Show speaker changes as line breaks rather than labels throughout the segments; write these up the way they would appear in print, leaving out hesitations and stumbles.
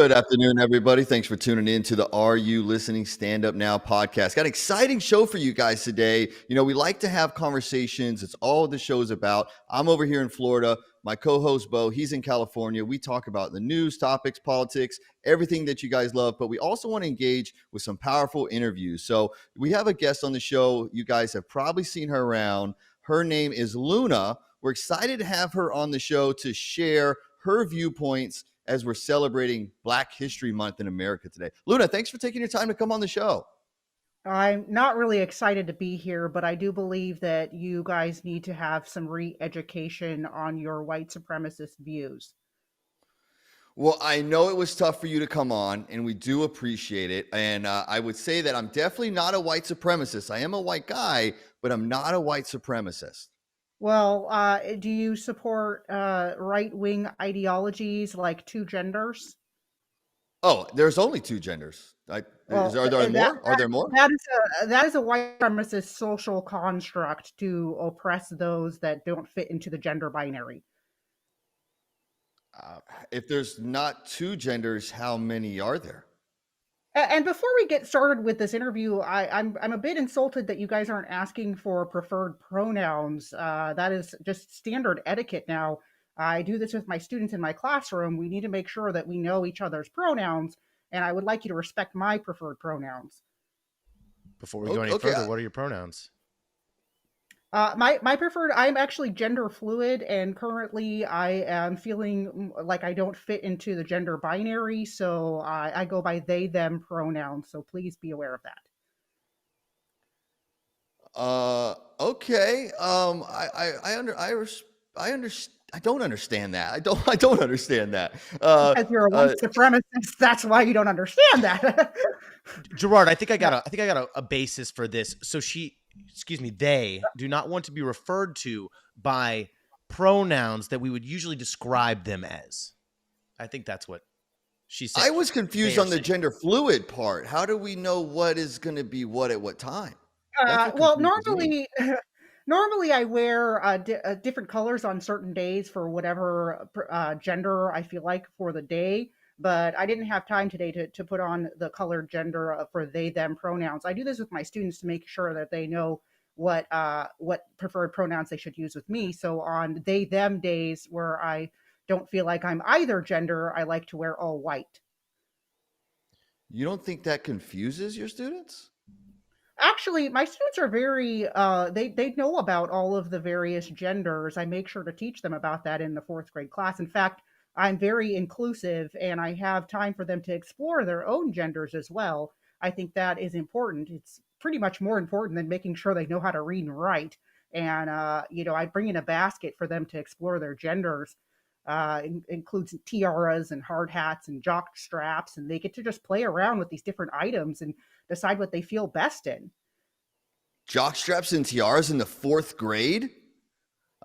Good afternoon, everybody. Thanks for tuning in to the Are You Listening Stand Up Now podcast. Got an exciting show for you guys today. You know, we like to have conversations. It's all the show's about. I'm over here in Florida. My co-host, Bo, he's in California. We talk about the news, topics, politics, everything that you guys love, but we also want to engage with some powerful interviews. So we have a guest on the show. You guys have probably seen her around. Her name is Luna. We're excited to have her on the show to share her viewpoints as we're celebrating Black History Month in America today. Luna, thanks for taking your time to come on the show.
I'm not really excited to be here, but I do believe that you guys need to have some re-education on your white supremacist views.
Well, I know it was tough for you to come on, and we do appreciate it. And I would say that I'm definitely not a white supremacist. I am a white guy, but I'm not a white supremacist.
Well, do you support right-wing ideologies like two genders?
Oh, there's only two genders.
Well,
Are there more? Are there more?
that is a white supremacist social construct to oppress those that don't fit into the gender binary.
If there's not two genders, how many are there?
And before we get started with this interview, I'm a bit insulted that you guys aren't asking for preferred pronouns. That is just standard etiquette now. I do this with my students in my classroom. We need to make sure that we know each other's pronouns, and I would like you to respect my preferred pronouns.
Before we go any
Okay.
further, what are your pronouns?
My preferred. I'm actually gender fluid, and currently I am feeling like I don't fit into the gender binary, so I go by they them pronouns. So please be aware of that.
Okay. I understand. I don't understand that. I don't understand that.
Because you're a white supremacist, that's why you don't understand that.
Gerard, I think I got a basis for this. So they do not want to be referred to by pronouns that we would usually describe them as. I think that's what she said.
I was confused on the gender fluid part. How do we know what is going to be what at what time?
Well, normally I wear different colors on certain days for whatever gender I feel like for the day. But I didn't have time today to put on the colored gender for they them pronouns. I do this with my students to make sure that they know what preferred pronouns they should use with me. So on they them days where I don't feel like I'm either gender, I like to wear all white.
You don't think that confuses your students?
Actually, my students are very they know about all of the various genders. I make sure to teach them about that in the fourth grade class. In fact, I'm very inclusive and I have time for them to explore their own genders as well. I think that is important. It's pretty much more important than making sure they know how to read and write. And I bring in a basket for them to explore their genders. Includes tiaras and hard hats and jock straps, and they get to just play around with these different items and decide what they feel best in.
Jock straps and tiaras in the fourth grade?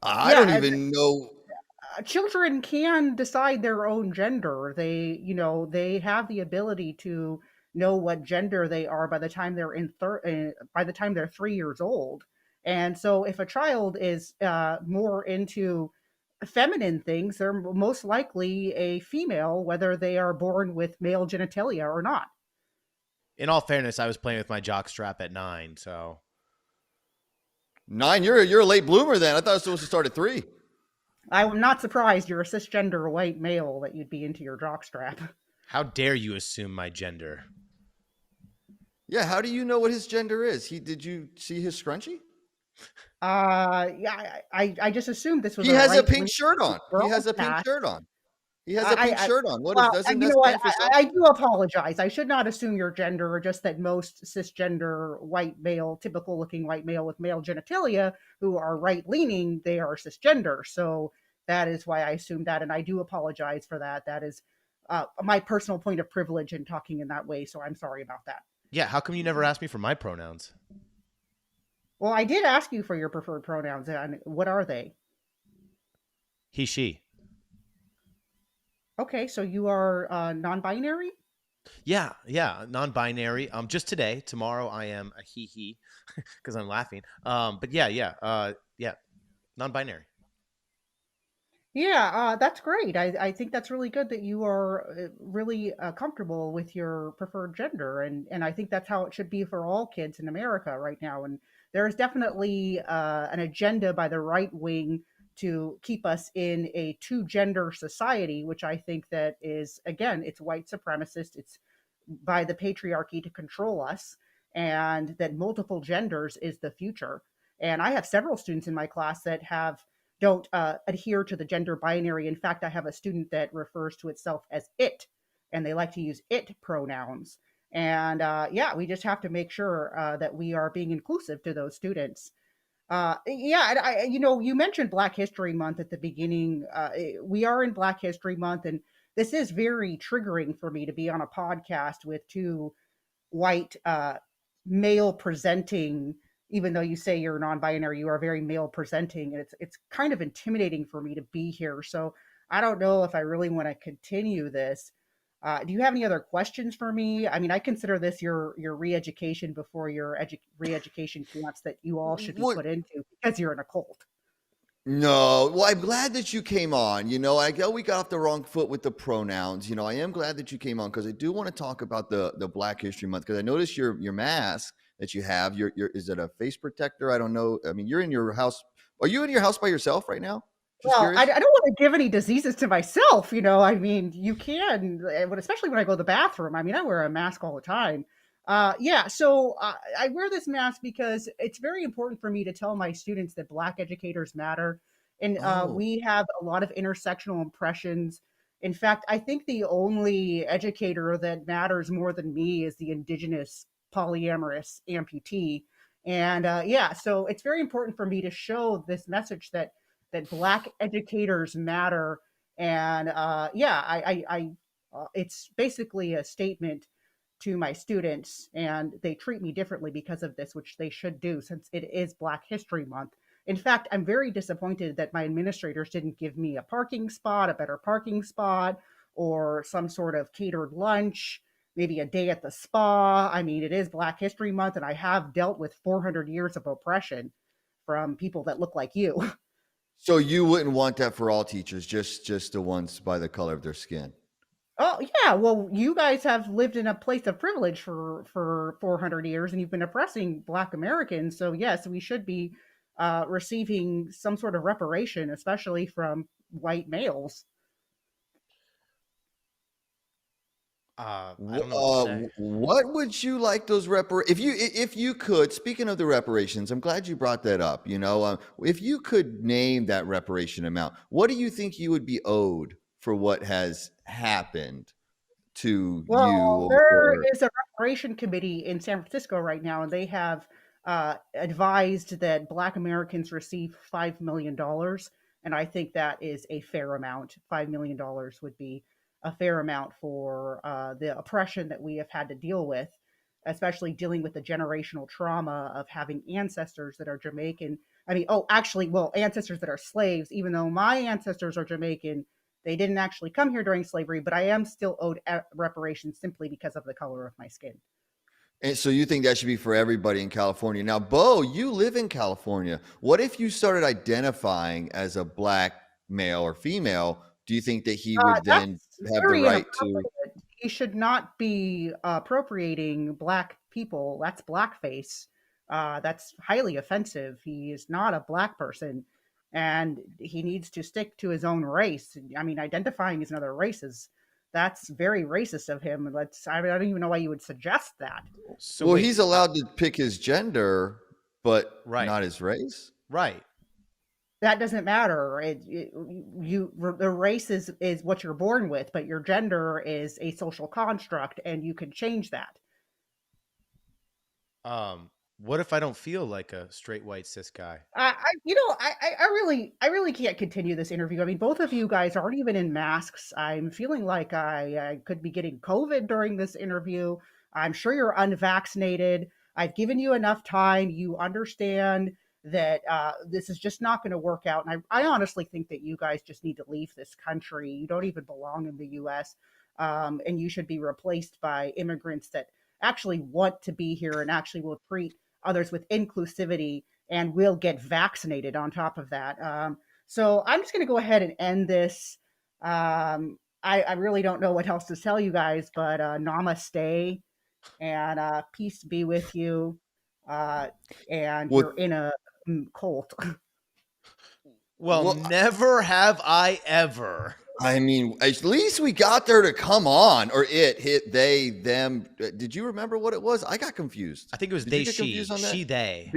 I don't even know.
Children can decide their own gender. They have the ability to know what gender they are by the time they're 3 years old. And so if a child is more into feminine things, they're most likely a female, whether they are born with male genitalia or not.
In all fairness, I was playing with my jock strap at 9, so
9? You're a late bloomer then. I thought it was supposed to start at 3.
I'm not surprised you're a cisgender white male that you'd be into your jockstrap.
How dare you assume my gender?
Yeah, how do you know what his gender is? Did you see his scrunchie?
Yeah, I just assumed this was.
He has a pink shirt on. He has a pink shirt on. He has a pink shirt on. Doesn't that stand for something?
I do apologize. I should not assume your gender, just that most cisgender white male, typical looking white male with male genitalia who are right leaning, they are cisgender. So that is why I assumed that. And I do apologize for that. That is my personal point of privilege in talking in that way. So I'm sorry about that.
Yeah. How come you never asked me for my pronouns?
Well, I did ask you for your preferred pronouns. And what are they?
He, she.
Okay, so you are non-binary?
Yeah, non-binary. Just today. Tomorrow I am a he, because I'm laughing. But yeah, non-binary.
Yeah, that's great. I think that's really good that you are really comfortable with your preferred gender, and I think that's how it should be for all kids in America right now. And there is definitely an agenda by the right wing to keep us in a two gender society, which I think that is, again, it's white supremacist. It's by the patriarchy to control us, and that multiple genders is the future. And I have several students in my class that have don't adhere to the gender binary. In fact, I have a student that refers to itself as it, and they like to use it pronouns. And yeah, we just have to make sure that we are being inclusive to those students. Yeah, and you mentioned Black History Month at the beginning. We are in Black History Month, and this is very triggering for me to be on a podcast with two white male presenting. Even though you say you're non-binary, you are very male presenting, and it's kind of intimidating for me to be here. So I don't know if I really want to continue this. Do you have any other questions for me? I mean, I consider this your re-education before your re-education camps that you all should be
What?
put into because you're in a cult.
No, well, I'm glad that you came on. I know we got off the wrong foot with the pronouns. I am glad that you came on because I do want to talk about the Black History Month because I noticed your mask that you have. Your is it a face protector? I don't know. I mean, you're in your house. Are you in your house by yourself right now? Just
Well, I
curious.
don't want to give any diseases to myself, you know. I mean, you can, especially when I go to the bathroom. I mean, I wear a mask all the time. Yeah, so I wear this mask because it's very important for me to tell my students that Black educators matter, and
Oh,
we have a lot of intersectional impressions. In fact, I think the only educator that matters more than me is the Indigenous polyamorous amputee. And yeah, so it's very important for me to show this message that Black educators matter. And yeah, it's basically a statement to my students, and they treat me differently because of this, which they should do since it is Black History Month. In fact, I'm very disappointed that my administrators didn't give me a parking spot, a better parking spot, or some sort of catered lunch, maybe a day at the spa. I mean, it is Black History Month, and I have dealt with 400 years of oppression from people that look like you.
so you wouldn't want that for all teachers, just the ones by the color of their skin.
Oh yeah, well, you guys have lived in a place of privilege for 400 years, and you've been oppressing Black Americans. So yes, we should be receiving some sort of reparation, especially from white males.
I don't know what to say.
What would you like those if you could? Speaking of the reparations, I'm glad you brought that up. If you could name that reparation amount, what do you think you would be owed for what has happened to
Well,
you?
there
Or
is a reparation committee in San Francisco right now, and they have advised that Black Americans receive $5 million, and I think that is a fair amount. $5 million would be a fair amount for the oppression that we have had to deal with, especially dealing with the generational trauma of having ancestors that are Jamaican. I mean, oh, actually, well, ancestors that are slaves. Even though my ancestors are Jamaican, they didn't actually come here during slavery, but I am still owed reparations simply because of the color of my skin.
and so you think that should be for everybody in California? Now, Bo, you live in California. What if you started identifying as a black male or female? Do you think that he would then
That's
have the
very
right to?
inappropriate. He should not be appropriating black people. That's blackface. That's highly offensive. He is not a black person, and he needs to stick to his own race. I mean, identifying as another race is that's very racist of him. I don't even know why you would suggest that.
So
Well,
wait,
he's allowed to pick his gender, but
right,
not his race.
right.
That doesn't matter. The race is what you're born with, but your gender is a social construct, and you can change that.
What if I don't feel like a straight white cis guy?
I really can't continue this interview. I mean, both of you guys aren't even in masks. I'm feeling like I could be getting COVID during this interview. I'm sure you're unvaccinated. I've given you enough time. You understand that this is just not going to work out. And I honestly think that you guys just need to leave this country. You don't even belong in the U.S. And you should be replaced by immigrants that actually want to be here and actually will treat others with inclusivity and will get vaccinated on top of that. So I'm just going to go ahead and end this. I really don't know what else to tell you guys, but namaste and peace be with you. Uh, and
Well,
you're in a cult.
Well,
well,
never have I ever.
I mean, at least we got there to come on, or it hit they them. Did you remember what it was? I got confused.
I think it was
Did
they,
you get confused on that?
she, they.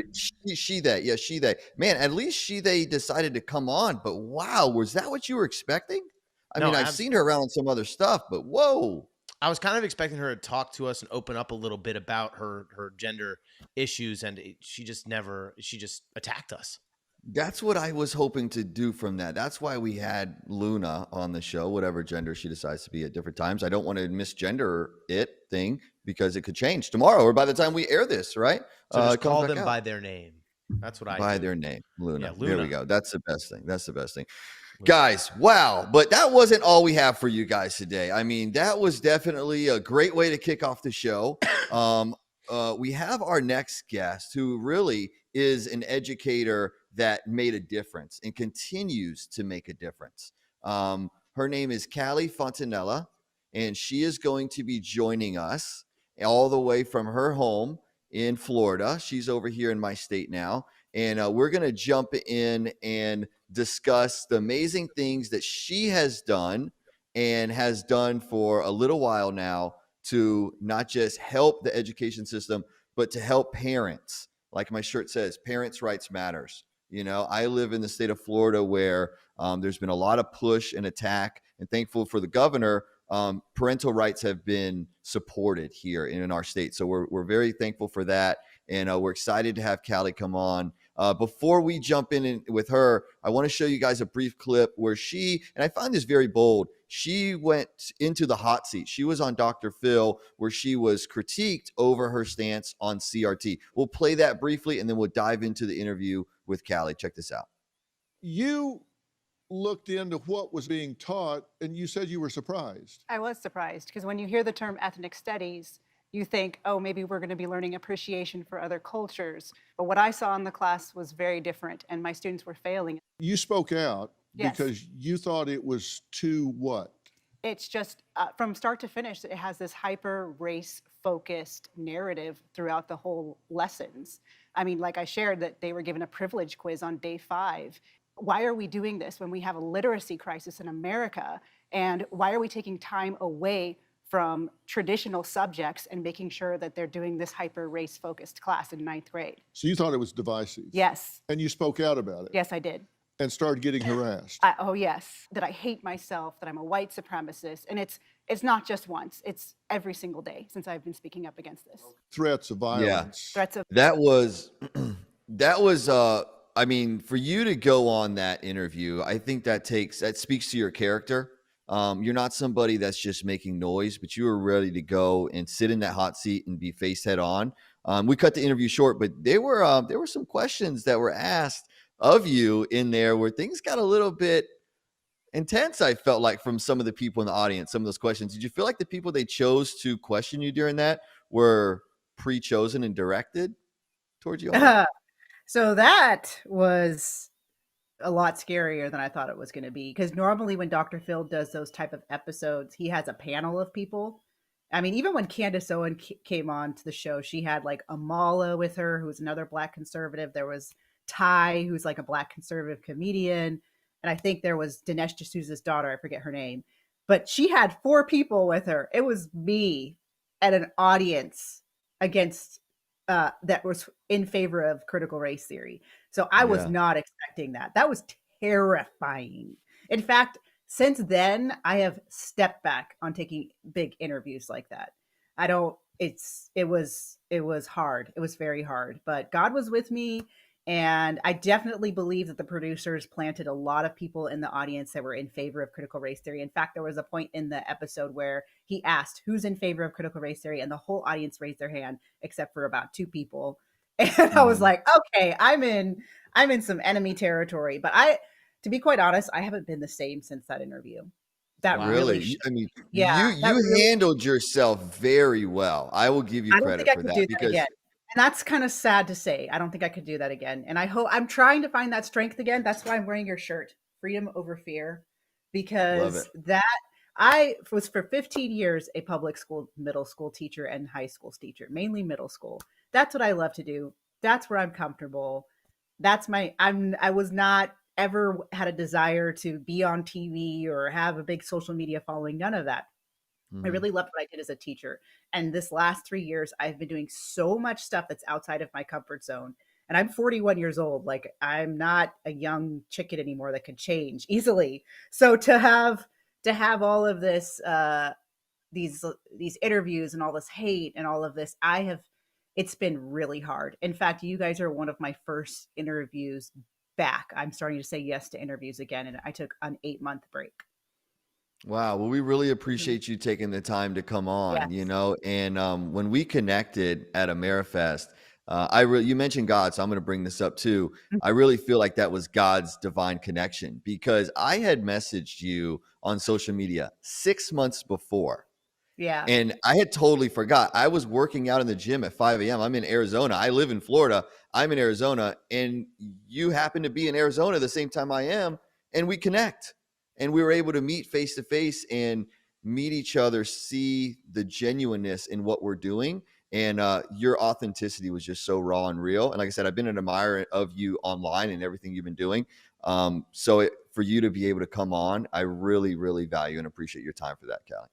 She they, yeah, she they. Man, at least she they decided to come on. But wow, was that what you were expecting? I
No,
mean, I've seen her around on some other stuff, but whoa.
I was kind of expecting her to talk to us and open up a little bit about her gender issues, and she just never. She just attacked us.
That's what I was hoping to do from that. That's why we had Luna on the show, whatever gender she decides to be at different times. I don't want to misgender it thing because it could change tomorrow or by the time we air this, right?
So just
It comes
call
back
them
out.
by their name. That's what I
By
do.
their name, Luna.
Yeah,
There we
Luna.
go. That's the best thing. That's the best thing.
Luna.
Guys, wow. But that wasn't all we have for you guys today. I mean, that was definitely a great way to kick off the show. We have our next guest who really is an educator that made a difference and continues to make a difference. Her name is Kali Fontanilla, and she is going to be joining us all the way from her home in Florida. She's over here in my state now. And we're going to jump in and discuss the amazing things that she has done and has done for a little while now to not just help the education system, but to help parents. Like my shirt says, parents' rights matters. You know, I live in the state of Florida where there's been a lot of push and attack, and thankful for the governor, parental rights have been supported here in our state. So we're very thankful for that. And we're excited to have Kali come on. Before we jump in with her, I want to show you guys a brief clip where she, and I find this very bold, she went into the hot seat. She was on Dr. Phil where she was critiqued over her stance on CRT. We'll play that briefly and then we'll dive into the interview with Kali. Check this out.
You looked into what was being taught and you said you were surprised.
I was surprised because when you hear the term ethnic studies, you think, oh, maybe we're going to be learning appreciation for other cultures. But what I saw in the class was very different, and my students were failing.
You spoke out
Yes.
because you thought it was too what?
It's just from start to finish, it has this hyper race focused narrative throughout the whole lessons. I mean, like I shared that they were given a privilege quiz on day 5. Why are we doing this when we have a literacy crisis in America? And why are we taking time away from traditional subjects and making sure that they're doing this hyper race focused class in 9th grade?
So you thought it was divisive.
Yes.
And you spoke out about it.
Yes, I did.
And started getting harassed.
Oh yes, that I hate myself, that I'm a white supremacist, and it's not just once; it's every single day since I've been speaking up against this.
Threats of violence.
Threats of
That was, I mean, for you to go on that interview, I think that speaks to your character. You're not somebody that's just making noise, but you were ready to go and sit in that hot seat and be face head on. We cut the interview short, but there were some questions that were asked of you in there where things got a little bit intense. I felt like from some of the people in the audience, some of those questions. Did you feel like the people they chose to question you during that were pre-chosen and directed towards you?
So that was a lot scarier than I thought it was going to be, because normally when Dr. Phil does those type of episodes, he has a panel of people. I mean, even when Candace Owen came on to the show, she had like Amala with her, who was another Black conservative. There was Ty, who's like a Black conservative comedian. And I think there was Dinesh D'Souza's daughter. I forget her name. But she had 4 people with her. It was me at an audience against that was in favor of critical race theory. So I was not expecting that. That was terrifying. In fact, since then, I have stepped back on taking big interviews like that. It was hard. It was very hard, but God was with me. And I definitely believe that the producers planted a lot of people in the audience that were in favor of critical race theory. In fact, there was a point in the episode where he asked who's in favor of critical race theory, and the whole audience raised their hand except for about 2 people. And I was like, okay, I'm in some enemy territory. But to be quite honest, I haven't been the same since that interview. That
Wow.
Really? I mean,
Yeah,
you
that really-
handled yourself very well. I will give you
I don't
credit
think I
for
could
that
do that
because
again. And that's kind of sad to say. I don't think I could do that again. And I'm trying to find that strength again. That's why I'm wearing your shirt. freedom over fear,
Love it.
because that I was for 15 years a public school, middle school teacher and high school teacher, mainly middle school. That's what I love to do. That's where I'm comfortable. I was not ever had a desire to be on TV or have a big social media following, none of that. I
Mhm.
really loved what I did as a teacher. And this last 3 years, I've been doing so much stuff that's outside of my comfort zone. And I'm 41 years old. Like, I'm not a young chicken anymore that can change easily. So to have all of this, these these interviews and all this hate and all of this, it's been really hard. In fact, you guys are one of my first interviews back. I'm starting to say yes to interviews again, and I took an 8-month break.
Wow. Well, we really
Mhm.
appreciate you taking the time to come on,
Yes.
and when we connected at AmeriFest, you mentioned God, so I'm going to bring this up too. I really feel like that was God's divine connection because I had messaged you on social media 6 months before.
Yeah.
And I had totally forgot. I was working out in the gym at 5 a.m. I'm in Arizona. I live in Florida. I'm in Arizona. And you happen to be in Arizona the same time I am. And we connect. And we were able to meet face to face and meet each other, see the genuineness in what we're doing. And your authenticity was just so raw and real. And like I said, I've been an admirer of you online and everything you've been doing. For you to be able to come on, I really, really value and appreciate your time for that, Callie.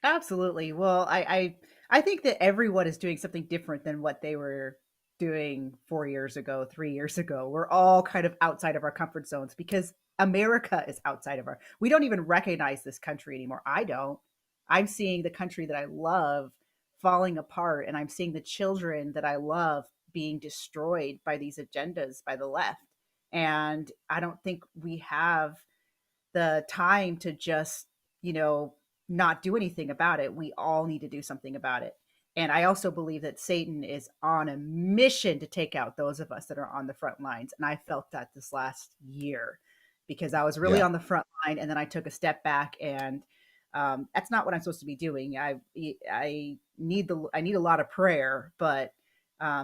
Absolutely. Well, I think that everyone is doing something different than what they were doing 4 years ago, 3 years ago. We're all kind of outside of our comfort zones because America is outside of our. We don't even recognize this country anymore. I don't. I'm seeing the country that I love falling apart, and I'm seeing the children that I love being destroyed by these agendas by the left. And I don't think we have the time to just, you know, not do anything about it. We all need to do something about it. And I also believe that Satan is on a mission to take out those of us that are on the front lines. And I felt that this last year because I was really
Yeah.
on the front line and then I took a step back, and that's not what I'm supposed to be doing. I need a lot of prayer, but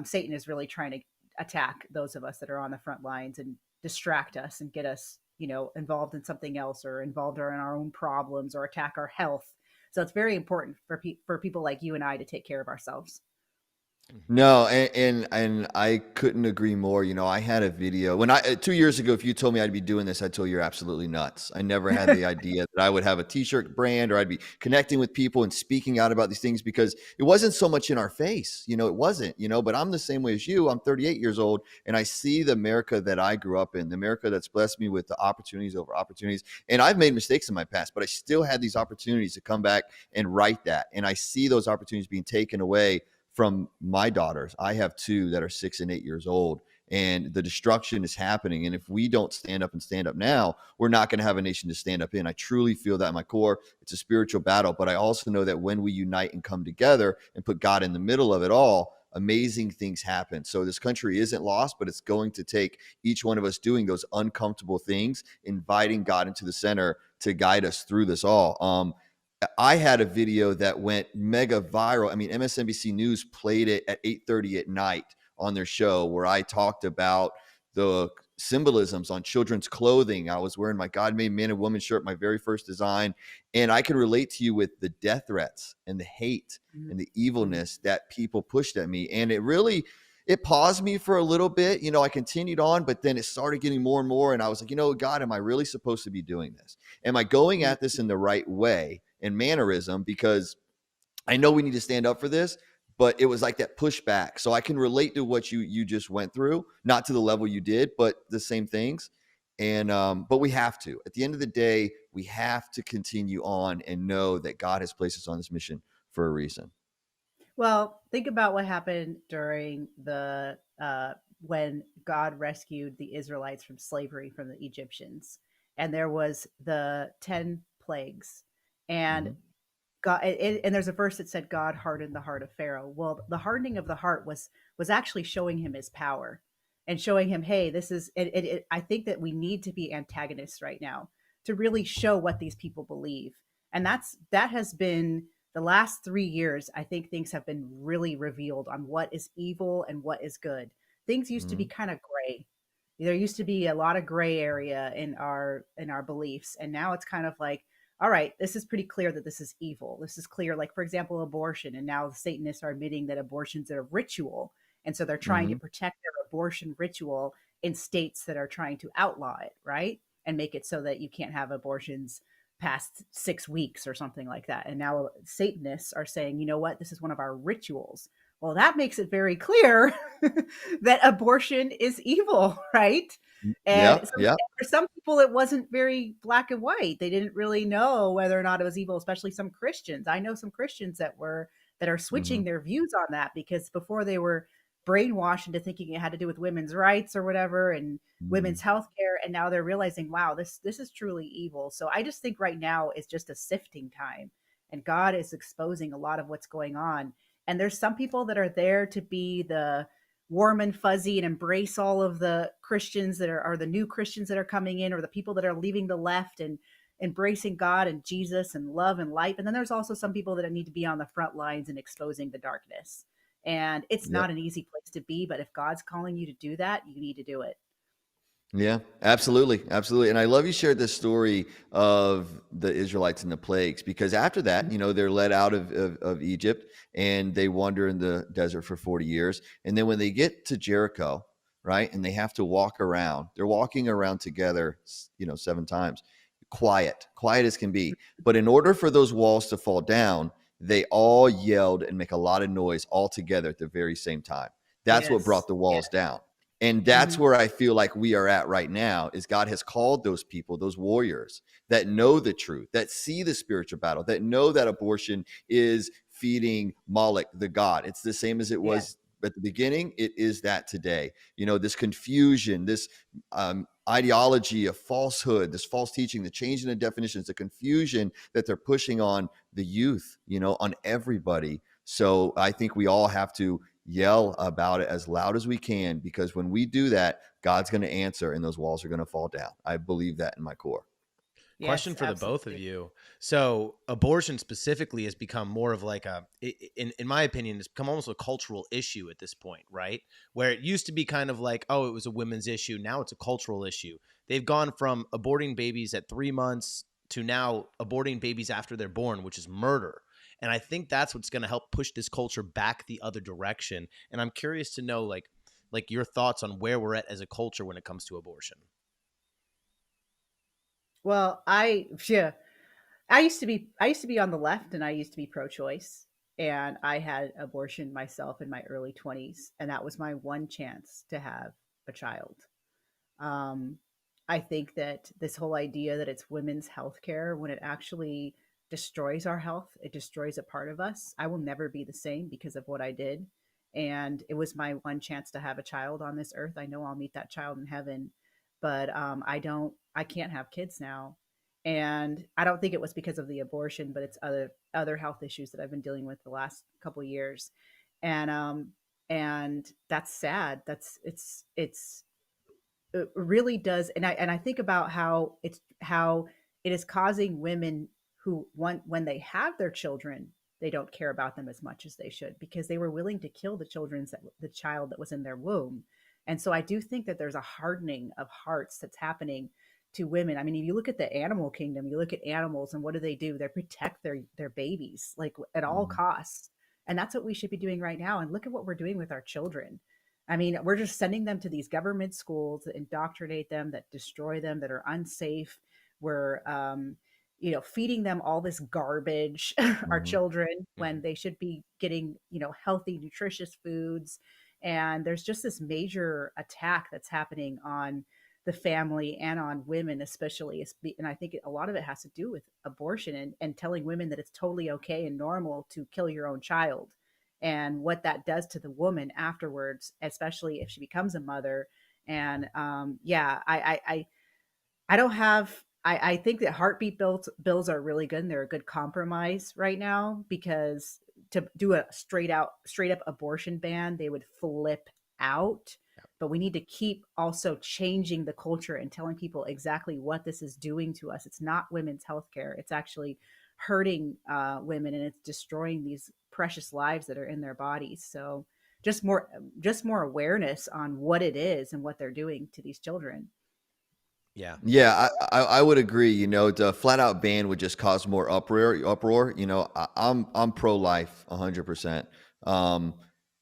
Satan is really trying to attack those of us that are on the front lines and distract us and get us, involved in something else or involved in our own problems or attack our health. So it's very important for people like you and I to take care of ourselves.
No, and I couldn't agree more. I had a video when 2 years ago. If you told me I'd be doing this, I'd tell you you're absolutely nuts. I never had the idea that I would have a t-shirt brand or I'd be connecting with people and speaking out about these things because it wasn't so much in our face. It wasn't. But I'm the same way as you. I'm 38 years old, and I see the America that I grew up in, the America that's blessed me with the opportunities over opportunities. And I've made mistakes in my past, but I still had these opportunities to come back and right that. And I see those opportunities being taken away from my daughters. I have two that are 6 and 8 years old, and the destruction is happening. And if we don't stand up and stand up now, we're not going to have a nation to stand up in. I truly feel that in my core. It's a spiritual battle, but I also know that when we unite and come together and put God in the middle of it all, amazing things happen. So this country isn't lost, but it's going to take each one of us doing those uncomfortable things, inviting God into the center to guide us through this all. I had a video that went mega viral. I mean, MSNBC News played it at 8:30 at night on their show where I talked about the symbolisms on children's clothing. I was wearing my God Made Man and Woman shirt, my very first design. And I can relate to you with the death threats and the hate and the evilness that people pushed at me. And it paused me for a little bit. I continued on, but then it started getting more and more. And I was like, God, am I really supposed to be doing this? Am I going at this in the right way and mannerism? Because I know we need to stand up for this, but it was like that pushback. So I can relate to what you just went through, not to the level you did, but the same things. And but we have to. At the end of the day, we have to continue on and know that God has placed us on this mission for a reason.
Well, think about what happened during the when God rescued the Israelites from slavery from the Egyptians, and there was the 10 plagues, and
Mhm.
God, and there's a verse that said God hardened the heart of Pharaoh. Well, the hardening of the heart was actually showing him his power and showing him, hey, this is. I think that we need to be antagonists right now to really show what these people believe, and that has been the last 3 years. I think things have been really revealed on what is evil and what is good. Things used to be
Mhm.
kind of gray, There used to be a lot of gray area in our beliefs, and now it's kind of like, all right, this is pretty clear that this is evil. This is clear, like for example, abortion, and now the Satanists are admitting that abortion's a ritual, and so they're trying to
Hmm.
protect their abortion ritual in states that are trying to outlaw it, right? And make it so that you can't have abortions past 6 weeks or something like that. And now Satanists are saying, you know what, this is one of our rituals. Well, that makes it very clear that abortion is evil, right? And
Yeah, yeah.
for some people, it wasn't very black and white. They didn't really know whether or not it was evil, especially some Christians. I know some Christians that are
Hmm.
switching their views on that, because before they were brainwashed into thinking it had to do with women's rights or whatever, and
Hmm.
women's health care, and now they're realizing, wow, this is truly evil. So I just think right now is just a sifting time, and God is exposing a lot of what's going on. And there's some people that are there to be the warm and fuzzy and embrace all of the Christians that are the new Christians that are coming in, or the people that are leaving the left and embracing God and Jesus and love and light. And then there's also some people that need to be on the front lines and exposing the darkness. And it's
Yep.
not an easy place to be, but if God's calling you to do that, you need to do it.
Yeah, absolutely. Absolutely. And I love you shared this story of the Israelites and the plagues, because after that, they're led out of Egypt and they wander in the desert for 40 years. And then when they get to Jericho, right, and they have to walk around, they're walking around together, 7 times, quiet as can be. But in order for those walls to fall down, they all yelled and make a lot of noise all together at the very same time. That's what brought
Yes.
the
Yeah.
walls down. And that's
Hmm.
where I feel like we are at right now, is God has called those people, those warriors that know the truth, that see the spiritual battle, that know that abortion is feeding Moloch, the god. It's the same as it
Yeah.
was at the beginning. It is that today. This confusion, this ideology of falsehood, this false teaching, the changing of definitions, the confusion that they're pushing on the youth, on everybody. So I think we all have to yell about it as loud as we can, because when we do that, God's going to answer and those walls are going to fall down. I believe that in my core.
Question
Yes,
for the both of
absolutely.
you. So, abortion specifically has become more of like in my opinion, it's become almost a cultural issue at this point, right? Where it used to be kind of like, oh, it was a women's issue. Now it's a cultural issue. They've gone from aborting babies at 3 months to now aborting babies after they're born, which is murder. And I think that's what's going to help push this culture back the other direction. And I'm curious to know, like your thoughts on where we're at as a culture when it comes to abortion.
Well, yeah, I used to be on the left, and I used to be pro-choice, and I had abortion myself in my early 20s, and that was my one chance to have a child. Um, I think that this whole idea that it's women's health care, when it actually destroys our health, it destroys a part of us. I will never be the same because of what I did. And it was my one chance to have a child on this earth. I know I'll meet that child in heaven, but I can't have kids now. And I don't think it was because of the abortion, but it's other health issues that I've been dealing with the last couple of years. And, and that's sad. It really does. And I think about how it is causing women who want, when they have their children, they don't care about them as much as they should, because they were willing to kill the child that was in their womb. And so I do think that there's a hardening of hearts that's happening to women. I mean, if you look at the animal kingdom, you look at animals, and what do? They protect their babies, like at all
Mhm.
costs. And that's what we should be doing right now. And look at what we're doing with our children. I mean, we're just sending them to these government schools that indoctrinate them, that destroy them, that are unsafe. We're, feeding them all this garbage, our
Mhm.
children, when
Mhm.
they should be getting, healthy, nutritious foods. And there's just this major attack that's happening on the family and on women, especially. And I think a lot of it has to do with abortion, and telling women that it's totally okay and normal to kill your own child, and what that does to the woman afterwards, especially if she becomes a mother. And yeah, I don't have. I think that heartbeat bills are really good, and they're a good compromise right now, because to do a straight up abortion ban, they would flip out. But we need to keep also changing the culture and telling people exactly what this is doing to us. It's not women's health care. It's actually hurting women, and it's destroying these precious lives that are in their bodies. So just more awareness on what it is and what they're doing to these children.
Yeah.
Yeah, I would agree. You know, the flat out ban would just cause more uproar. You know, I'm pro life 100%. Um,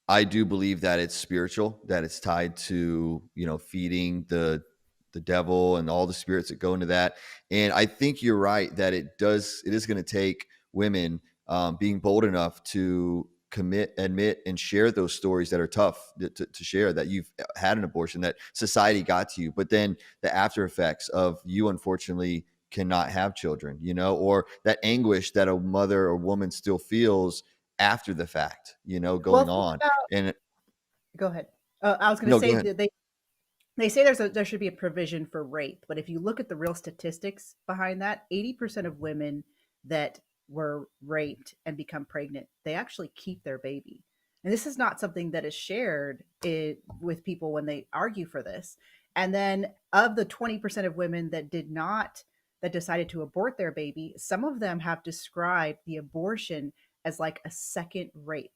I do believe that it's spiritual, that it's tied to, you know, feeding the devil and all the spirits that go into that. And I think you're right that it is going to take women being bold enough to admit, and share those stories that are tough to share, that you've had an abortion, that society got to you, but then the after effects of you unfortunately cannot have children, you know, or that anguish that a mother or woman still feels after the fact, you know,
Well,
going
think
on.
about,
And
go ahead. I was going to
no, go
say
ahead.
that they say there should be a provision for rape, but if you look at the real statistics behind that, 80% of women that were raped and become pregnant, they actually keep their baby. And this is not something that is shared with people when they argue for this. And then of the 20% of women that decided to abort their baby, some of them have described the abortion as like a second rape.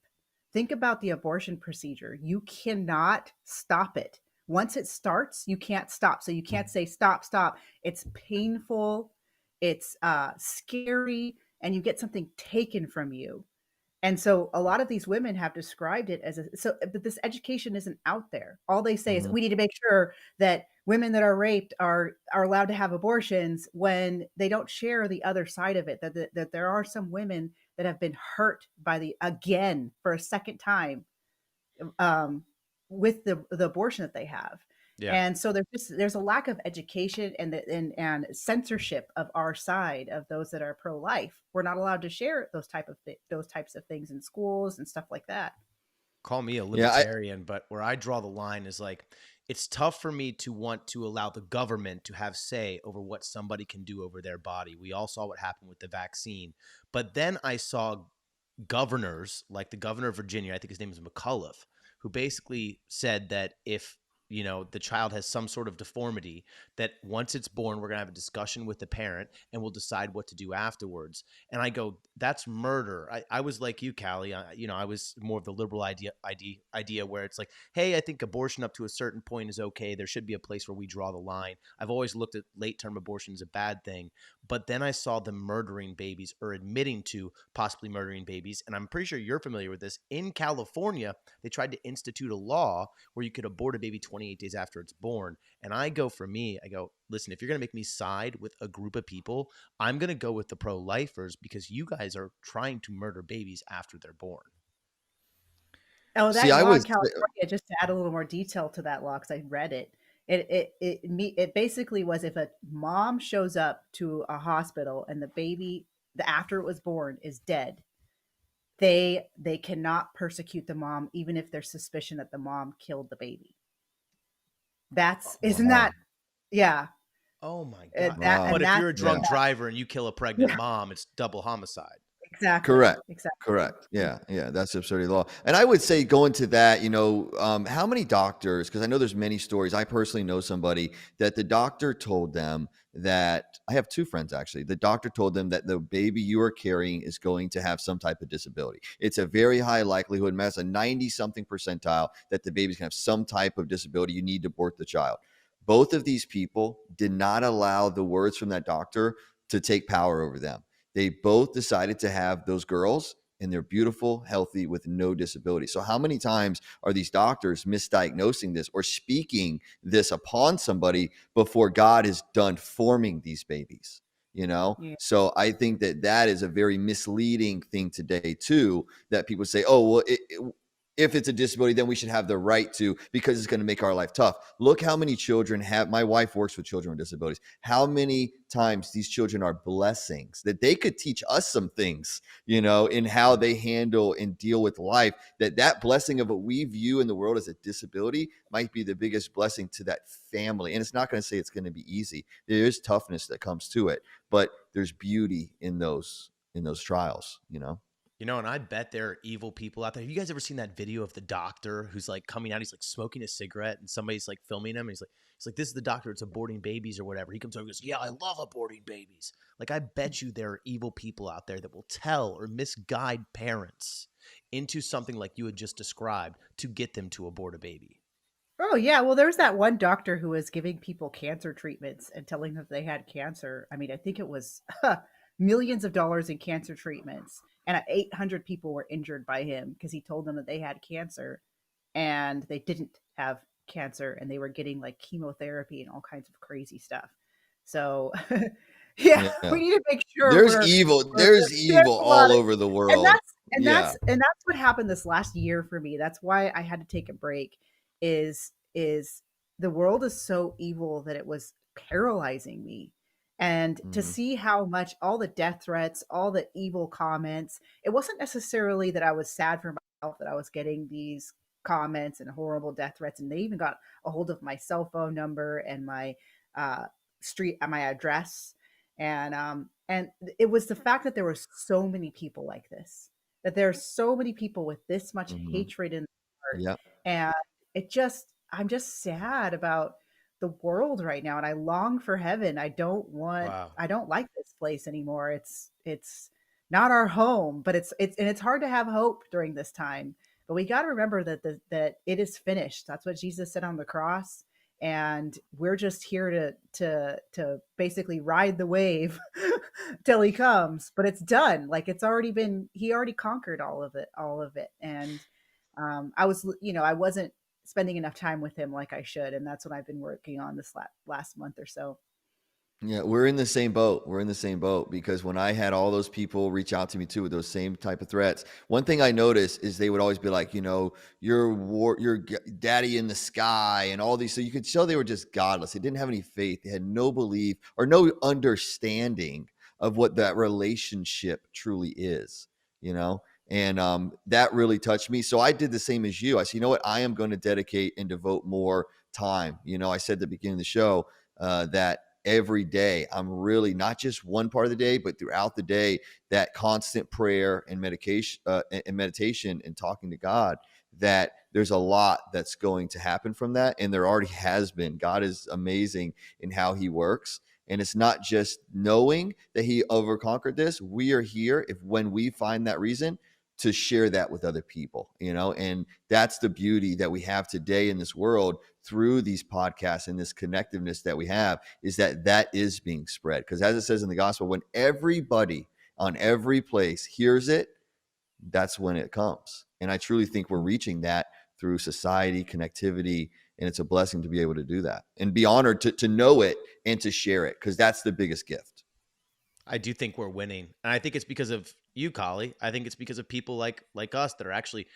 Think about the abortion procedure. You cannot stop it. Once it starts, you can't stop. So you can't say stop, stop. It's painful, it's scary, and you get something taken from you. And so a lot of these women have described it as but this education isn't out there. All they say is
Mhm.
we need to make sure that women that are raped are allowed to have abortions, when they don't share the other side of it, that there are some women that have been hurt by again for a second time, um, with the abortion that they have.
Yeah.
And so there's a lack of education and censorship of our side, of those that are pro life. We're not allowed to share those types of things in schools and stuff like that.
Call me a
Yeah,
libertarian, but where I draw the line is like, it's tough for me to want to allow the government to have say over what somebody can do over their body. We all saw what happened with the vaccine. But then I saw governors, like the governor of Virginia, I think his name is McAuliffe, who basically said that if, you know, the child has some sort of deformity, that once it's born, we're going to have a discussion with the parent and we'll decide what to do afterwards. And I go, that's murder. I was like you, Callie. You know, I was more of the liberal idea where it's like, hey, I think abortion up to a certain point is okay. There should be a place where we draw the line. I've always looked at late term abortion as a bad thing. But then I saw them murdering babies, or admitting to possibly murdering babies. And I'm pretty sure you're familiar with this. In California, they tried to institute a law where you could abort a baby 28 days after it's born. And I go, listen, if you're going to make me side with a group of people, I'm going to go with the pro-lifers, because you guys are trying to murder babies after they're born.
Oh,
see,
that
I
law in
was,
California, just to add a little more detail to that law, because I read it. It basically was, if a mom shows up to a hospital and the baby, after it was born, is dead, they cannot persecute the mom, even if there's suspicion that the mom killed the baby. Isn't
wow,
that, yeah,
Oh my God.
that
wow,
But
and
if
that's
you're a drunk
yeah.
driver and you kill a pregnant mom, it's double homicide.
exactly,
Correct.
exactly.
Correct. Yeah. Yeah. That's absurdity law. And I would say, going to that, you know, how many doctors, because I know there's many stories. I personally know somebody that the doctor told them that, I have two friends actually. The doctor told them that the baby you are carrying is going to have some type of disability. It's a very high likelihood, that's a 90 something percentile, that the baby's going to have some type of disability. You need to abort the child. Both of these people did not allow the words from that doctor to take power over them. They both decided to have those girls, and they're beautiful, healthy, with no disability. So how many times are these doctors misdiagnosing this or speaking this upon somebody before God is done forming these babies? You know,
Yeah.
so I think that is a very misleading thing today too, that people say, oh, well, if it's a disability, then we should have the right to, because it's going to make our life tough. Look how many children my wife works with children with disabilities. How many times these children are blessings, that they could teach us some things, you know, in how they handle and deal with life, that blessing of what we view in the world as a disability might be the biggest blessing to that family. And it's not going to say it's going to be easy. There is toughness that comes to it, but there's beauty in those trials, you know?
You know, and I bet there are evil people out there. Have you guys ever seen that video of the doctor who's like coming out? He's like smoking a cigarette, and somebody's like filming him. And he's like, "This is the doctor. It's aborting babies or whatever." He comes over and goes, "Yeah, I love aborting babies." Like, I bet you there are evil people out there that will tell or misguide parents into something like you had just described to get them to abort a baby.
Oh yeah, well there's that one doctor who was giving people cancer treatments and telling them they had cancer. I mean, I think it was millions of dollars in cancer treatments, and 800 people were injured by him because he told them that they had cancer and they didn't have cancer and they were getting like chemotherapy and all kinds of crazy stuff. So yeah,
Yeah.
we need to make sure
There's evil. There's
there's
evil
a lot
all
of,
over the
and
world.
that's
Yeah.
what happened this last year for me. That's why I had to take a break. Is the world is so evil that it was paralyzing me. And to
Mhm.
see how much all the death threats, all the evil comments, it wasn't necessarily that I was sad for myself that I was getting these comments and horrible death threats. And they even got a hold of my cell phone number and my uh, my address. And it was the fact that there were so many people like this, that there are so many people with this much
Mhm.
hatred in their heart.
Yeah.
And I'm just sad about the world right now, and I long for heaven.
Wow.
I don't like this place anymore. It's not our home, but it's hard to have hope during this time. But we got to remember that it is finished. That's what Jesus said on the cross, and we're just here to basically ride the wave till he comes. But it's done. Like he already conquered all of it. And I wasn't spending enough time with him like I should, and that's what I've been working on this last month or so.
Yeah, we're in the same boat. We're in the same boat because when I had all those people reach out to me too with those same type of threats, one thing I noticed is they would always be like, your daddy in the sky and all these. So you could show they were just godless. They didn't have any faith. They had no belief or no understanding of what that relationship truly is, you know? And that really touched me. So I did the same as you. I said, you know what? I am going to dedicate and devote more time. I said at the beginning of the show that every day I'm really not just one part of the day, but throughout the day, that constant prayer and meditation and talking to God, that there's a lot that's going to happen from that. And there already has been. God is amazing in how he works. And it's not just knowing that he overconquered this. We are here when we find that reason to share that with other people, and that's the beauty that we have today in this world through these podcasts and this connectiveness that we have, is that is being spread. Because as it says in the gospel, when everybody on every place hears it, that's when it comes. And I truly think we're reaching that through society, connectivity, and it's a blessing to be able to do that and be honored to know it and to share it, because that's the biggest gift.
I do think we're winning. And I think it's because of you, Kali. I think it's because of people like us that are actually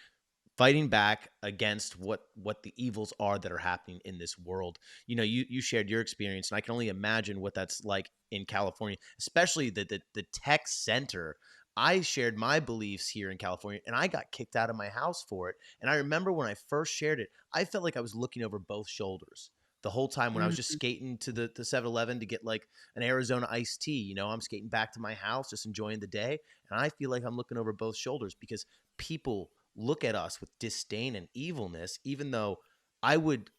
fighting back against what the evils are that are happening in this world. You shared your experience, and I can only imagine what that's like in California, especially the tech center. I shared my beliefs here in California, and I got kicked out of my house for it. And I remember when I first shared it, I felt like I was looking over both shoulders the whole time when I was just
Mhm.
skating to the 7-Eleven to get like an Arizona iced tea. I'm skating back to my house, just enjoying the day. And I feel like I'm looking over both shoulders because people look at us with disdain and evilness, even though I would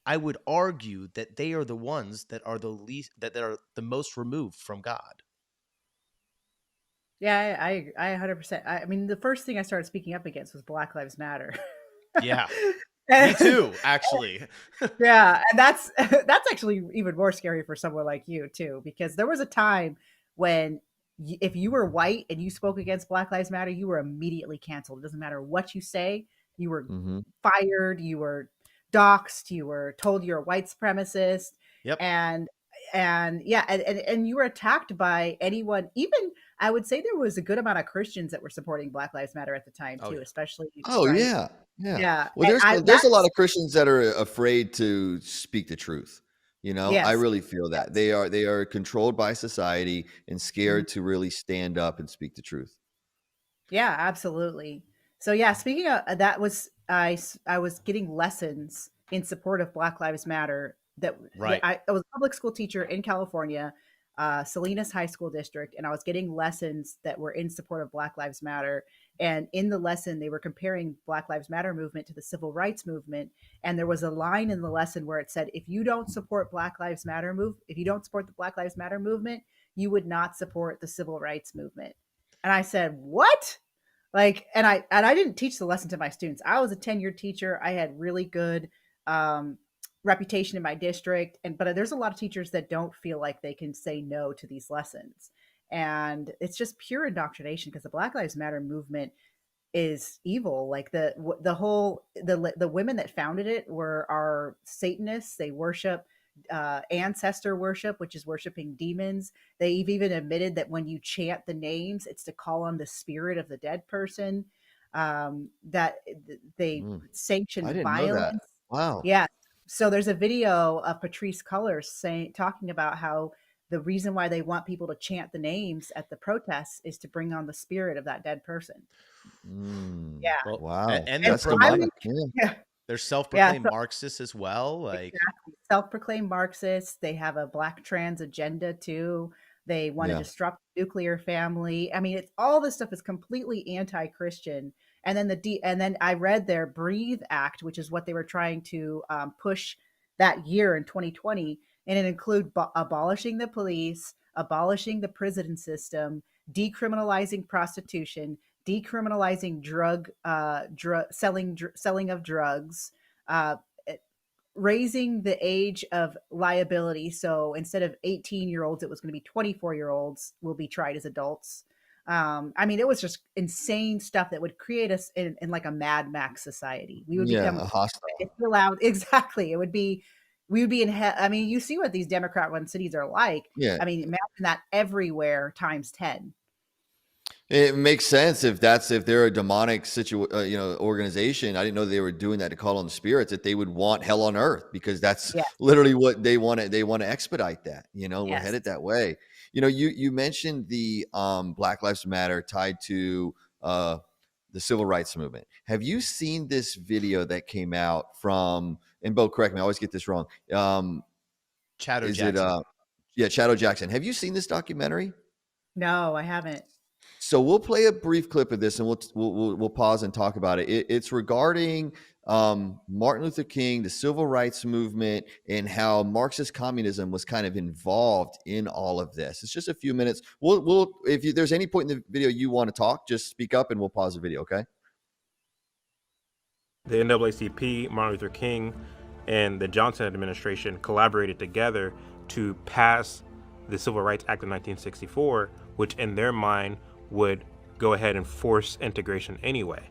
argue that they are the ones that are the least that are the most removed from God.
Yeah, I 100%. I mean, the first thing I started speaking up against was Black Lives Matter.
Yeah, me
And-
too, actually.
yeah, and that's that's actually even more scary for someone like you too, because there was a time when if you were white and you spoke against Black Lives Matter, you were immediately canceled. It doesn't matter what you say, you were
Mm-hmm.
fired, you were doxxed, you were told you're a white supremacist,
Yep.
and yeah, and you were attacked by anyone. Even I would say there was a good amount of Christians that were supporting Black Lives Matter at the time
Oh
too,
yeah.
especially
Oh
right.
yeah, yeah.
Yeah,
Well,
and I
there's a lot
that's
of Christians that are afraid to speak the truth. I
yes,
really feel that
yes.
they are controlled by society and
Mhm.
scared to really stand up and speak the truth.
Yeah, absolutely. So yeah, speaking of that was I was getting lessons in support of Black Lives Matter
Right.
I was a public school teacher in California, Salinas High School District, and I was getting lessons that were in support of Black Lives Matter. And in the lesson, they were comparing Black Lives Matter movement to the civil rights movement. And there was a line in the lesson where it said, if you don't support if you don't support the Black Lives Matter movement, you would not support the civil rights movement. And I said, what? Like, and I didn't teach the lesson to my students. I was a tenured teacher. I had really good reputation in my district, but there's a lot of teachers that don't feel like they can say no to these lessons, and it's just pure indoctrination because the Black Lives Matter movement is evil. Like the women that founded it are Satanists. They worship ancestor worship, which is worshiping demons. They've even admitted that when you chant the names, it's to call on the spirit of the dead person. That they
I
sanction
didn't know that.
violence.
Wow.
Yeah. So there's a video of Patrice Cullors talking about how the reason why they want people to chant the names at the protests is to bring on the spirit of that dead person. Yeah.
Well,
Wow.
and
That's
they're
demonic. Yeah.
Yeah.
they're
Yeah.
self-proclaimed Marxists as well. Like,
Exactly. Self-proclaimed Marxists. They have a black trans agenda too. They want to
Yeah.
disrupt the nuclear family. I mean, it's all this stuff is completely anti-Christian. And then I read their Breathe Act, which is what they were trying to push that year in 2020, and it include abolishing the police, abolishing the prison system, decriminalizing prostitution, decriminalizing selling of drugs, uh, raising the age of liability. So instead of 18-year-olds, it was going to be 24-year-olds will be tried as adults. I mean, it was just insane stuff that would create us in like a Mad Max society. We would
Yeah.
become,
A hostile.
if allowed, exactly. We would be I mean, you see what these Democrat run cities are like.
Yeah.
I mean, imagine that everywhere times 10.
It makes sense if they're a demonic organization. I didn't know they were doing that to call on the spirits, that they would want hell on earth, because that's
Yeah.
literally what they want to. They want to expedite that. We're
Yes.
headed that way. You mentioned the Black Lives Matter tied to the civil rights movement. Have you seen this video that came out from? And Bo, correct me, I always get this wrong.
Chato
Is
Jackson.
it Chato Jackson? Have you seen this documentary?
No, I haven't.
So we'll play a brief clip of this, and we'll pause and talk about it. It's regarding Martin Luther King, the civil rights movement, and how Marxist communism was kind of involved in all of this. It's just a few minutes. If there's any point in the video you want to talk, just speak up, and we'll pause the video. Okay.
The NAACP, Martin Luther King, and the Johnson administration collaborated together to pass the Civil Rights Act of 1964, which in their mind would go ahead and force integration anyway.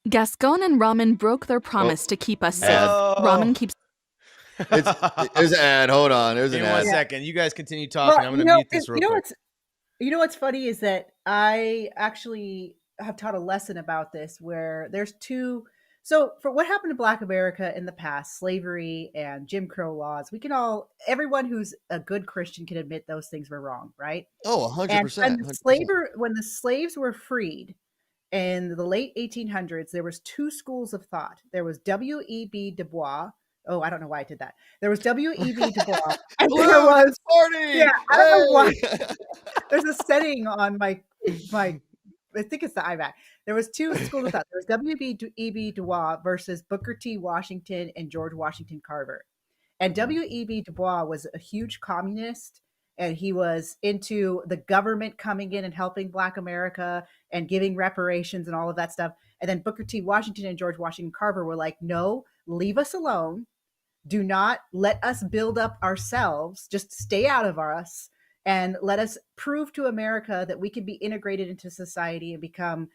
Gascon and Ramen broke their promise to keep us safe.
No.
Ramen keeps...
There's an ad. Hold on. There's
Give
an
me
ad.
1 second. You guys continue talking.
Well,
I'm going to mute this real quick.
You know what's funny is that I actually have taught a lesson about this where there's two. So for what happened to Black America in the past, slavery and Jim Crow laws, everyone who's a good Christian can admit those things were wrong, right?
Oh, 100%.
And
100%.
when the slaves were freed in the late 1800s, there was two schools of thought. There was W.E.B. Du Bois. Oh, I don't know why I did that. There was W.E.B. Du Bois. And there was
party.
Yeah, I don't know why. There's a setting on my I think it's the iMac. There was two schools of thought. There was W.E.B. Du Bois versus Booker T. Washington and George Washington Carver. And W.E.B. Du Bois was a huge communist, and he was into the government coming in and helping Black America and giving reparations and all of that stuff. And then Booker T. Washington and George Washington Carver were like, no, leave us alone. Do not let us build up ourselves. Just stay out of us. And let us prove to America that we can be integrated into society and become,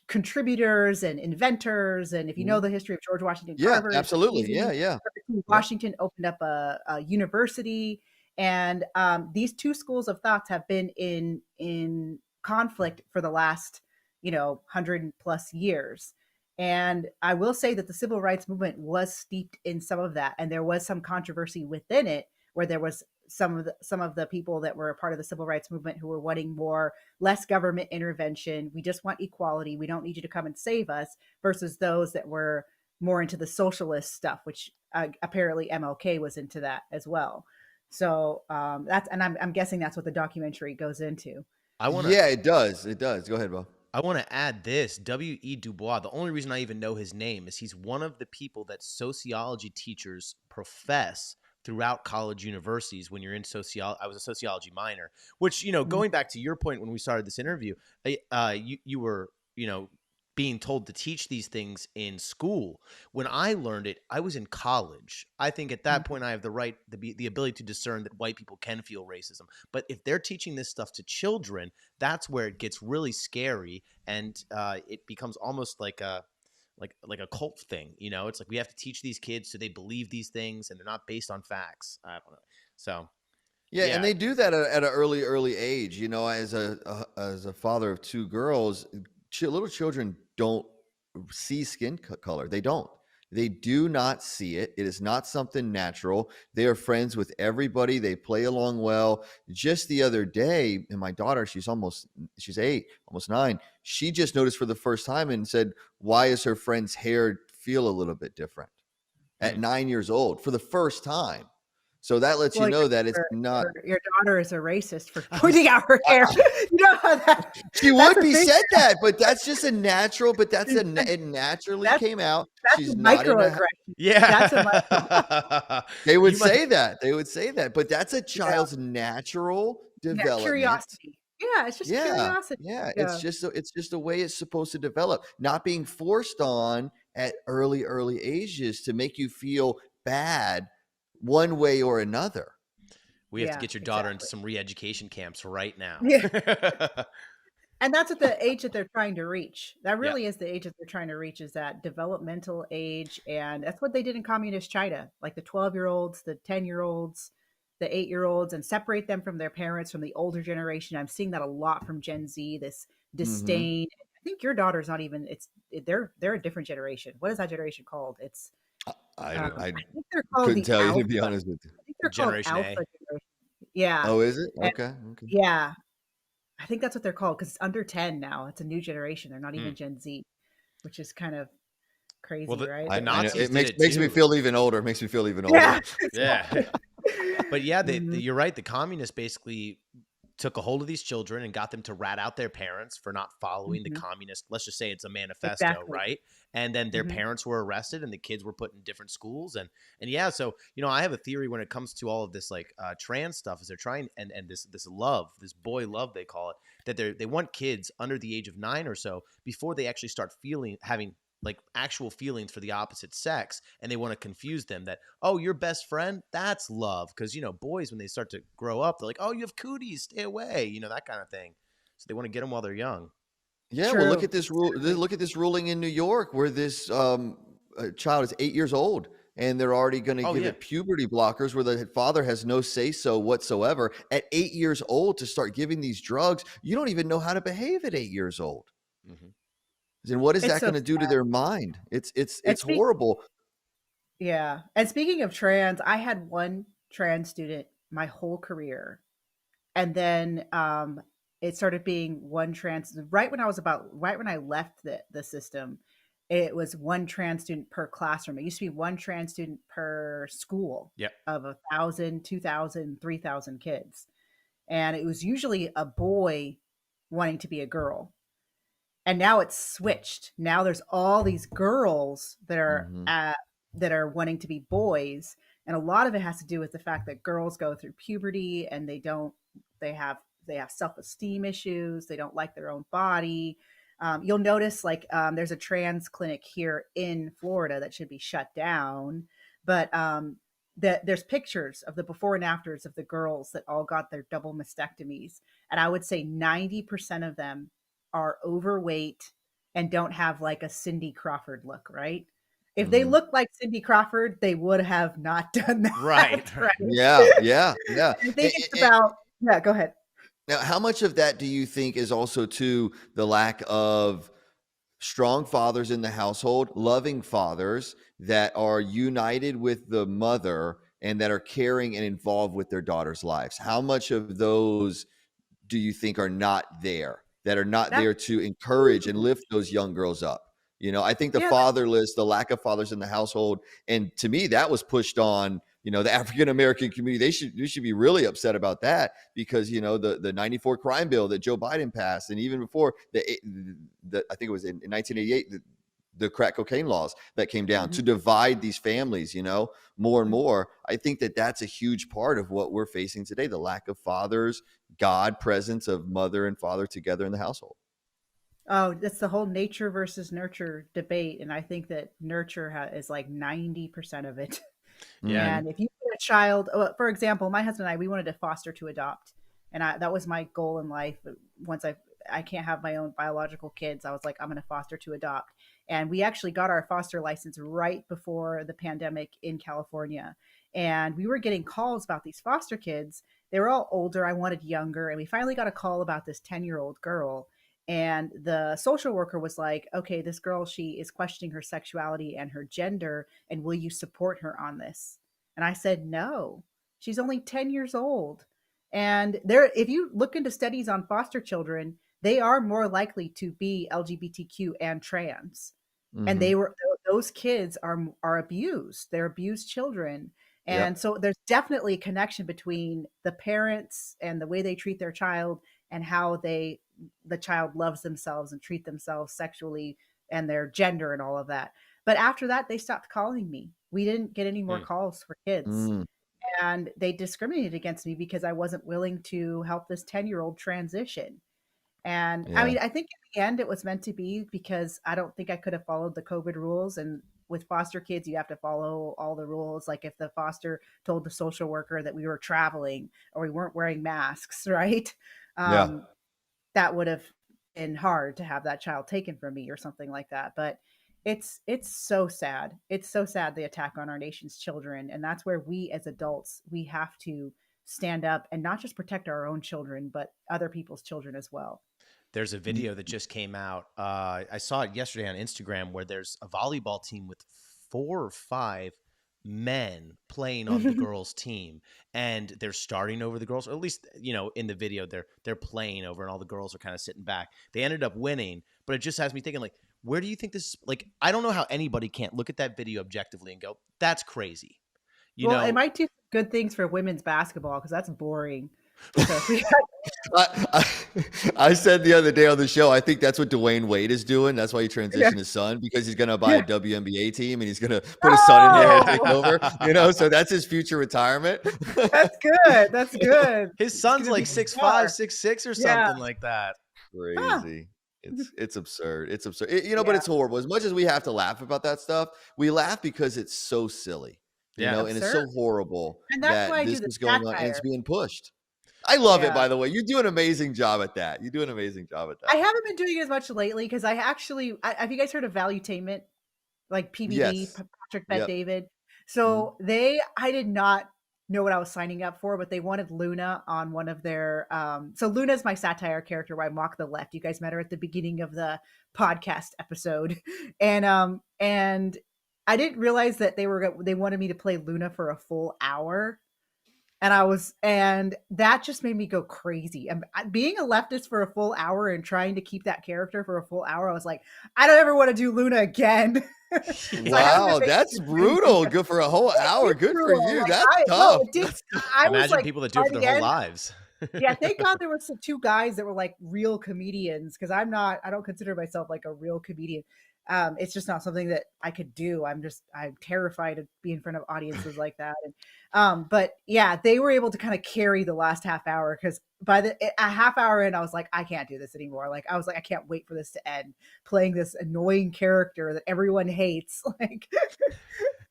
contributors and inventors. And if you know the history of George Washington Carver,
absolutely. Yeah.
Washington opened up a university. And these two schools of thoughts have been in conflict for the last, 100+ years. And I will say that the civil rights movement was steeped in some of that. And there was some controversy within it, where there was some of the people that were a part of the civil rights movement who were wanting less government intervention. We just want equality. We don't need you to come and save us, versus those that were more into the socialist stuff, which apparently MLK was into that as well. So I'm guessing that's what the documentary goes into.
I want to
Yeah, it does. It does. Go ahead, Bo.
I want to add this. W.E. Du Bois, the only reason I even know his name is he's one of the people that sociology teachers profess throughout college universities when you're in sociology. I was a sociology minor, which,
Mhm.
going back to your point when we started this interview, you were, being told to teach these things in school. When I learned it, I was in college. I think at that point I have the ability to discern that white people can feel racism. But if they're teaching this stuff to children, that's where it gets really scary, and it becomes almost like a cult thing. It's like we have to teach these kids so they believe these things, and they're not based on facts. I don't know. So
Yeah, and
yeah,
they do that at an early age. As a father of two girls, little children don't see skin color. They don't. They do not see it. It is not something natural. They are friends with everybody. They play along well. Just the other day, and my daughter, she's 8, almost 9. She just noticed for the first time and said, "Why is her friend's hair feel a little bit different?" At 9 years old for the first time. So that lets you
Well,
know that it's
your,
not.
your daughter is a racist for pointing out her hair. You know how
She
that's
would
a
be
thing.
said that, but that's just a natural. But it naturally
That's
came out.
that's a
She's not in a.
microaggression. That's a
yeah.
They would
You might,
say that. They would say that. But that's a
yeah,
child's natural
yeah,
development.
curiosity. Yeah, it's just
Yeah,
curiosity.
yeah.
Yeah,
It's just the way it's supposed to develop, not being forced on at early ages to make you feel bad one way or another.
we have to
yeah,
get your daughter into
exactly.
some re-education camps right now.
Yeah. And that's at the age that they're trying to reach. That
Yeah.
really is the age that they're trying to reach, is that developmental age. And that's what they did in communist China, like the 12-year-olds, the 10-year-olds, the 8-year-olds, and separate them from their parents, from the older generation. I'm seeing that a lot from Gen Z, this
Hmm.
disdain. I think your daughter's not even, they're a different generation. What is that generation called? It's
I
I think they're called
couldn't
the
tell you, to
alpha.
be honest with you.
I think they're called
Generation
alpha
A.
generation. Yeah.
Oh, is it?
And
Okay. Okay.
yeah, I think that's what they're called because it's under 10 now. It's a new generation. They're not
Hmm.
even Gen Z, which is kind of
Well,
crazy,
the,
right?
the
I know
Nazis
it
did
makes
it
makes me
too.
feel even older. Makes me feel even older.
Yeah.
Yeah. But yeah,
Mhm.
you're right. The communists basically took a hold of these children and got them to rat out their parents for not following the
Mhm.
communist, let's just say it's a manifesto,
Exactly.
right? And then their
Mhm.
parents were arrested and the kids were put in different schools. And yeah, so I have a theory when it comes to all of this like trans stuff, is they're trying, and this love, this boy love they call it, that they want kids under the age of 9 or so before they actually start having like actual feelings for the opposite sex, and they want to confuse them that, oh, your best friend, that's love, because boys, when they start to grow up, they're like, oh, you have cooties, stay away, that kind of thing. So they want to get them while they're young.
Yeah. Well, look
True.
at this rule.
Exactly.
Look at this ruling in New York, where this child is 8 years old, and they're already going to
Oh
give
yeah.
it puberty blockers, where the father has no say so whatsoever. At 8 years old, to start giving these drugs, you don't even know how to behave at 8 years old.
Hmm.
Then what is
It's
that
so
going to do to
sad.
their mind?
And
It's horrible.
yeah. And speaking of trans, I had one trans student my whole career. And then it started being one trans right when I left the system. It was one trans student per classroom. It used to be one trans student per school
Yep.
of 1,000, 2,000, 3,000 kids. And it was usually a boy wanting to be a girl. And now it's switched. Now there's all these girls
Hmm.
that are wanting to be boys, and a lot of it has to do with the fact that girls go through puberty and they have self-esteem issues. They don't like their own body. You'll notice there's a trans clinic here in Florida that should be shut down, but there's pictures of the before and afters of the girls that all got their double mastectomies, and I would say 90% of them are overweight and don't have like a Cindy Crawford look, right? If they
Hmm.
looked like Cindy Crawford, they would have not done
Right.
that, right?
Yeah. Yeah. Yeah.
I think it's about, yeah, go ahead.
Now, how much of that do you think is also to the lack of strong fathers in the household, loving fathers that are united with the mother and that are caring and involved with their daughters' lives? How much of those do you think are not there, that are not
That's
there to encourage and
huge.
lift those young girls up? I think the
Yeah,
fatherless, the lack of fathers in the household, and to me, that was pushed on the African American community, they should be really upset about that, because the 94 crime bill that Joe Biden passed, and even before I think it was in 1988, the crack cocaine laws that came down to divide these families, more and more. I think that that's a huge part of what we're facing today, the lack of fathers, God presence of mother and father together in the household.
Oh, that's the whole nature versus nurture debate. And I think that nurture is like 90% of it.
Yeah.
And if you put a child, for example, my husband and I, we wanted to foster to adopt. And that was my goal in life. Once I can't have my own biological kids, I was like, I'm going to foster to adopt. And we actually got our foster license right before the pandemic in California. And we were getting calls about these foster kids. They were all older. I wanted younger. And we finally got a call about this 10-year-old girl. And the social worker was like, okay, this girl, she is questioning her sexuality and her gender. And will you support her on this? And I said, no, she's only 10 years old. And if you look into studies on foster children, they are more likely to be LGBTQ and trans. And those kids are abused. They're abused children. And so there's definitely a connection between the parents and the way they treat their child and how the child loves themselves and treat themselves sexually and their gender and all of that. But after that, they stopped calling me. We didn't get any more calls for kids. And they discriminated against me because I wasn't willing to help this 10-year-old transition. And I mean, I think in the end it was meant to be, because I don't think I could have followed the COVID rules. And with foster kids, you have to follow all the rules. Like if the foster told the social worker that we were traveling or we weren't wearing masks, right? That would have been hard to have that child taken from me or something like that. But it's so sad. It's so sad, the attack on our nation's children. And that's where we as adults, we have to stand up and not just protect our own children, but other people's children as well.
There's a video that just came out. I saw it yesterday on Instagram, where there's a volleyball team with 4 or 5 men playing on the girls' team, and they're starting over the girls, or at least in the video they're playing over, and all the girls are kind of sitting back. They ended up winning, but it just has me thinking, like, where do you think this? Like, I don't know how anybody can't look at that video objectively and go, "That's crazy."
It might do good things for women's basketball, because that's boring.
I said the other day on the show, I think that's what Dwayne Wade is doing. That's why he transitioned his son, because he's going to buy a WNBA team and he's going to put his son in there and take over. So that's his future retirement.
That's good. That's good.
His son's like 6'5", 6'6", or something like that.
Crazy. It's absurd. It's absurd. But it's horrible. As much as we have to laugh about that stuff, we laugh because it's so silly. And it's so horrible that this is going on and it's being pushed. I love it, by the way. You do an amazing job at that. I
haven't been doing it as much lately, because I actually, have you guys heard of Valuetainment? Like PBD, Patrick Bet-David. So I did not know what I was signing up for, but they wanted Luna on one of their, so Luna's my satire character where I mock the left. You guys met her at the beginning of the podcast episode. And I didn't realize that they wanted me to play Luna for a full hour. And that just made me go crazy. And being a leftist for a full hour and trying to keep that character for a full hour, I was like, I don't ever want to do Luna again.
Wow, that's brutal. Good for a whole hour. Good for you. That's tough.
Imagine people that do it for their whole lives.
Yeah, thank God there were some 2 guys that were like real comedians, because I don't consider myself like a real comedian. It's just not something that I could do. I'm terrified to be in front of audiences like that. And, but yeah, they were able to kind of carry the last half hour, because by a half hour in, I was like, I can't do this anymore. Like, I was like, I can't wait for this to end, playing this annoying character that everyone hates. Like,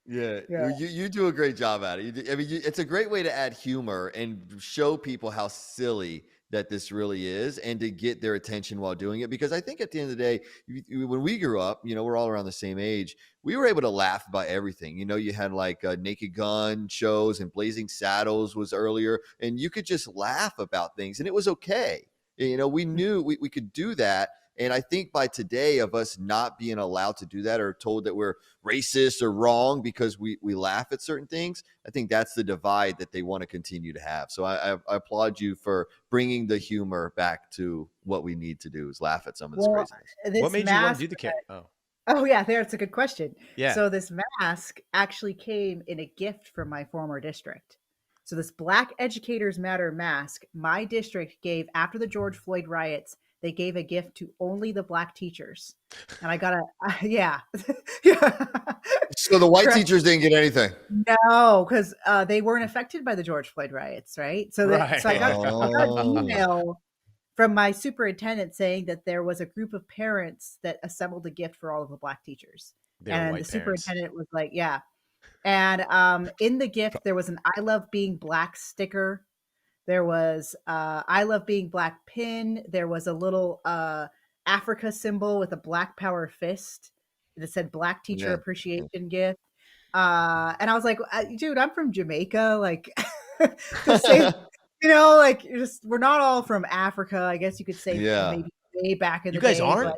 you do a great job at it. It's a great way to add humor and show people how silly that this really is, and to get their attention while doing it. Because I think at the end of the day, when we grew up, we're all around the same age, we were able to laugh about everything. You had like Naked Gun shows, and Blazing Saddles was earlier, and you could just laugh about things and it was okay. We knew we could do that. And I think by today, of us not being allowed to do that, or told that we're racist or wrong because we laugh at certain things, I think that's the divide that they want to continue to have. So I applaud you for bringing the humor back to what we need to do, is laugh at some of this craziness.
What made you want to do the character?
Oh yeah, that's a good question.
Yeah.
So this mask actually came in a gift from my former district. So this Black Educators Matter mask, my district gave after the George Floyd riots, they gave a gift to only the Black teachers. And I got a yeah. Yeah.
So the white
Correct.
teachers didn't get anything.
No, because they weren't affected by the George Floyd riots, right? So
Right.
I got an
Oh.
email from my superintendent saying that there was a group of parents that assembled a gift for all of the Black teachers.
They were
And the
white parents.
superintendent was like, yeah. And in the gift, there was an I love being Black sticker. There was I love being Black pin. There was a little Africa symbol with a Black power fist that said Black teacher
Yeah.
appreciation gift. And I was like, dude, I'm from Jamaica. Like, to say, like we're not all from Africa. I guess you could say
Yeah.
maybe way back in
You
the
guys
day.
aren't?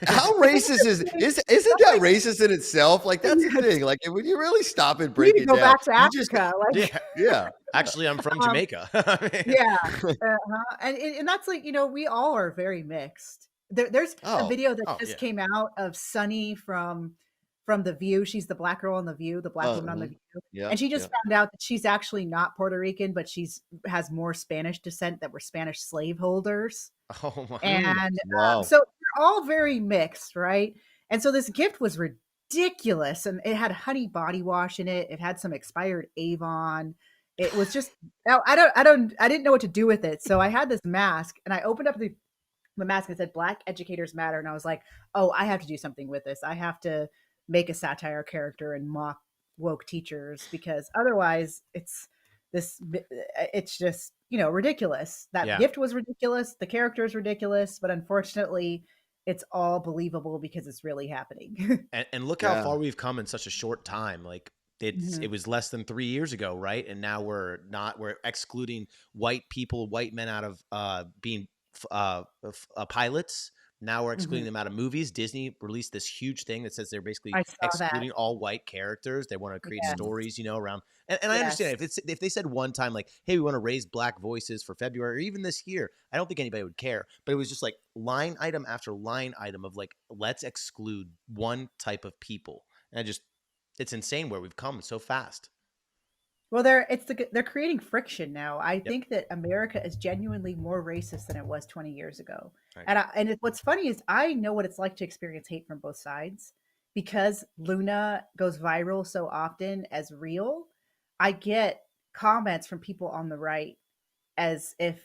How racist isn't that racist in itself? Like that's the thing. Like when you really stop and
We
break
need to
it
go
down,
back to
you just
Africa. Like,
Yeah.
yeah.
Actually, I'm from Jamaica.
yeah, and that's like we all are very mixed. There's a
Oh.
video that
Oh,
just
yeah.
came out of Sunny from The View. She's the Black girl on The View, the Black woman on The
Mhm.
View,
Yeah.
and she just found out that she's actually not Puerto Rican, but has more Spanish descent, that were Spanish slaveholders.
Oh my.
And
Wow.
so we're all very mixed, right? And so this gift was ridiculous, and it had honey body wash in it. It had some expired Avon. It was just I didn't know what to do with it. So I had this mask, and I opened up the mask and said Black Educators Matter, and I was like, oh, I have to do something with this. I have to make a satire character and mock woke teachers, because otherwise it's just ridiculous. That
Yeah.
gift was ridiculous, the character is ridiculous, but unfortunately it's all believable because it's really happening.
And look how
Yeah.
far we've come in such a short time. Like it
Mhm.
was less than 3 years ago, right? And now we're excluding white people, white men out of being pilots. Now we're excluding
Mhm.
them out of movies. Disney released this huge thing that says they're basically
I saw that.
excluding all white characters. They want to create
Yes.
stories, around. And I understand if they said one time like, "Hey, we want to raise Black voices for February or even this year," I don't think anybody would care. But it was just like line item after line item of like, let's exclude one type of people, and it's insane where we've come so fast.
Well, they're creating friction now. I think that America is genuinely more racist than it was 20 years ago.
Right.
And what's funny is I know what it's like to experience hate from both sides, because Luna goes viral so often as real. I get comments from people on the right as if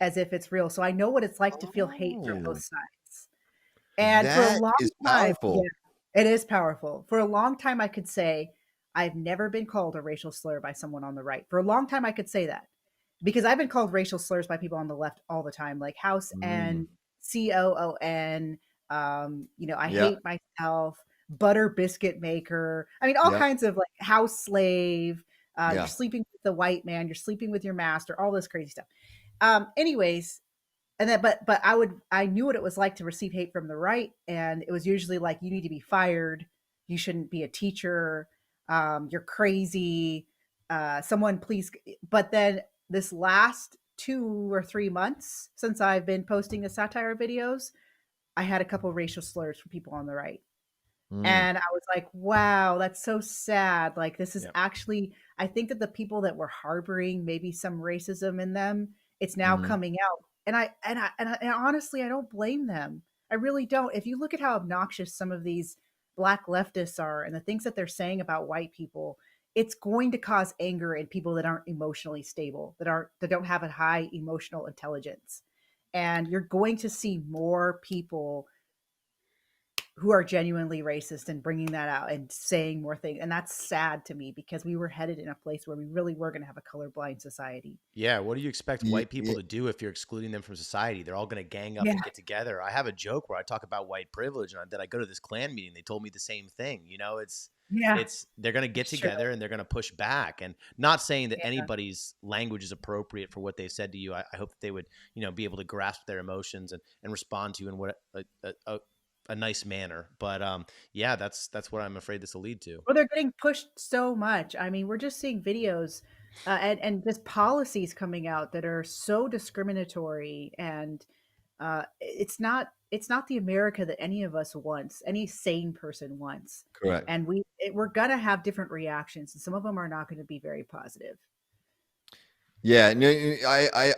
it's real. So I know what it's like to feel hate from both sides. And for a
That
long
is
time,
powerful.
it is powerful. For a long time, I could say I've never been called a racial slur by someone on the right. For a long time, I could say that, because I've been called racial slurs by people on the left all the time, like House N, COON. I
Yeah.
hate myself, butter biscuit maker. I mean, all
Yeah.
kinds of like house slave.
Yeah.
You're sleeping with the white man. You're sleeping with your master. All this crazy stuff. Anyways, and then but I knew what it was like to receive hate from the right, and it was usually like, you need to be fired, you shouldn't be a teacher, you're crazy, someone please. But then this last 2 or 3 months since I've been posting the satire videos, I had a couple racial slurs from people on the right. And I was like, wow, that's so sad. Like, this is actually, I think that the people that were harboring maybe some racism in them, it's now coming out. And honestly, I don't blame them. I really don't. If you look at how obnoxious some of these Black leftists are and the things that they're saying about white people, it's going to cause anger in people that aren't emotionally stable, that don't have a high emotional intelligence. And you're going to see more people who are genuinely racist and bringing that out and saying more things. And that's sad to me, because we were headed in a place where we really were going to have a colorblind society.
Yeah, what do you expect
Ye-
white people
ye-
to do if you're excluding them from society? They're all going to gang up and get together. I have a joke where I talk about white privilege, and that I go to this Klan meeting. They told me the same thing. It's they're going to get together and they're going to push back. And not saying that anybody's language is appropriate for what they said to you. I hope that they would be able to grasp their emotions and respond to you in what a nice manner. But that's what I'm afraid this will lead to.
Well, they're getting pushed so much. I mean, we're just seeing videos and just policies coming out that are so discriminatory, and it's not it's not the America that any of us wants, any sane person wants.
Correct.
And we're gonna have different reactions, and some of them are not going to be very positive.
Yeah, no,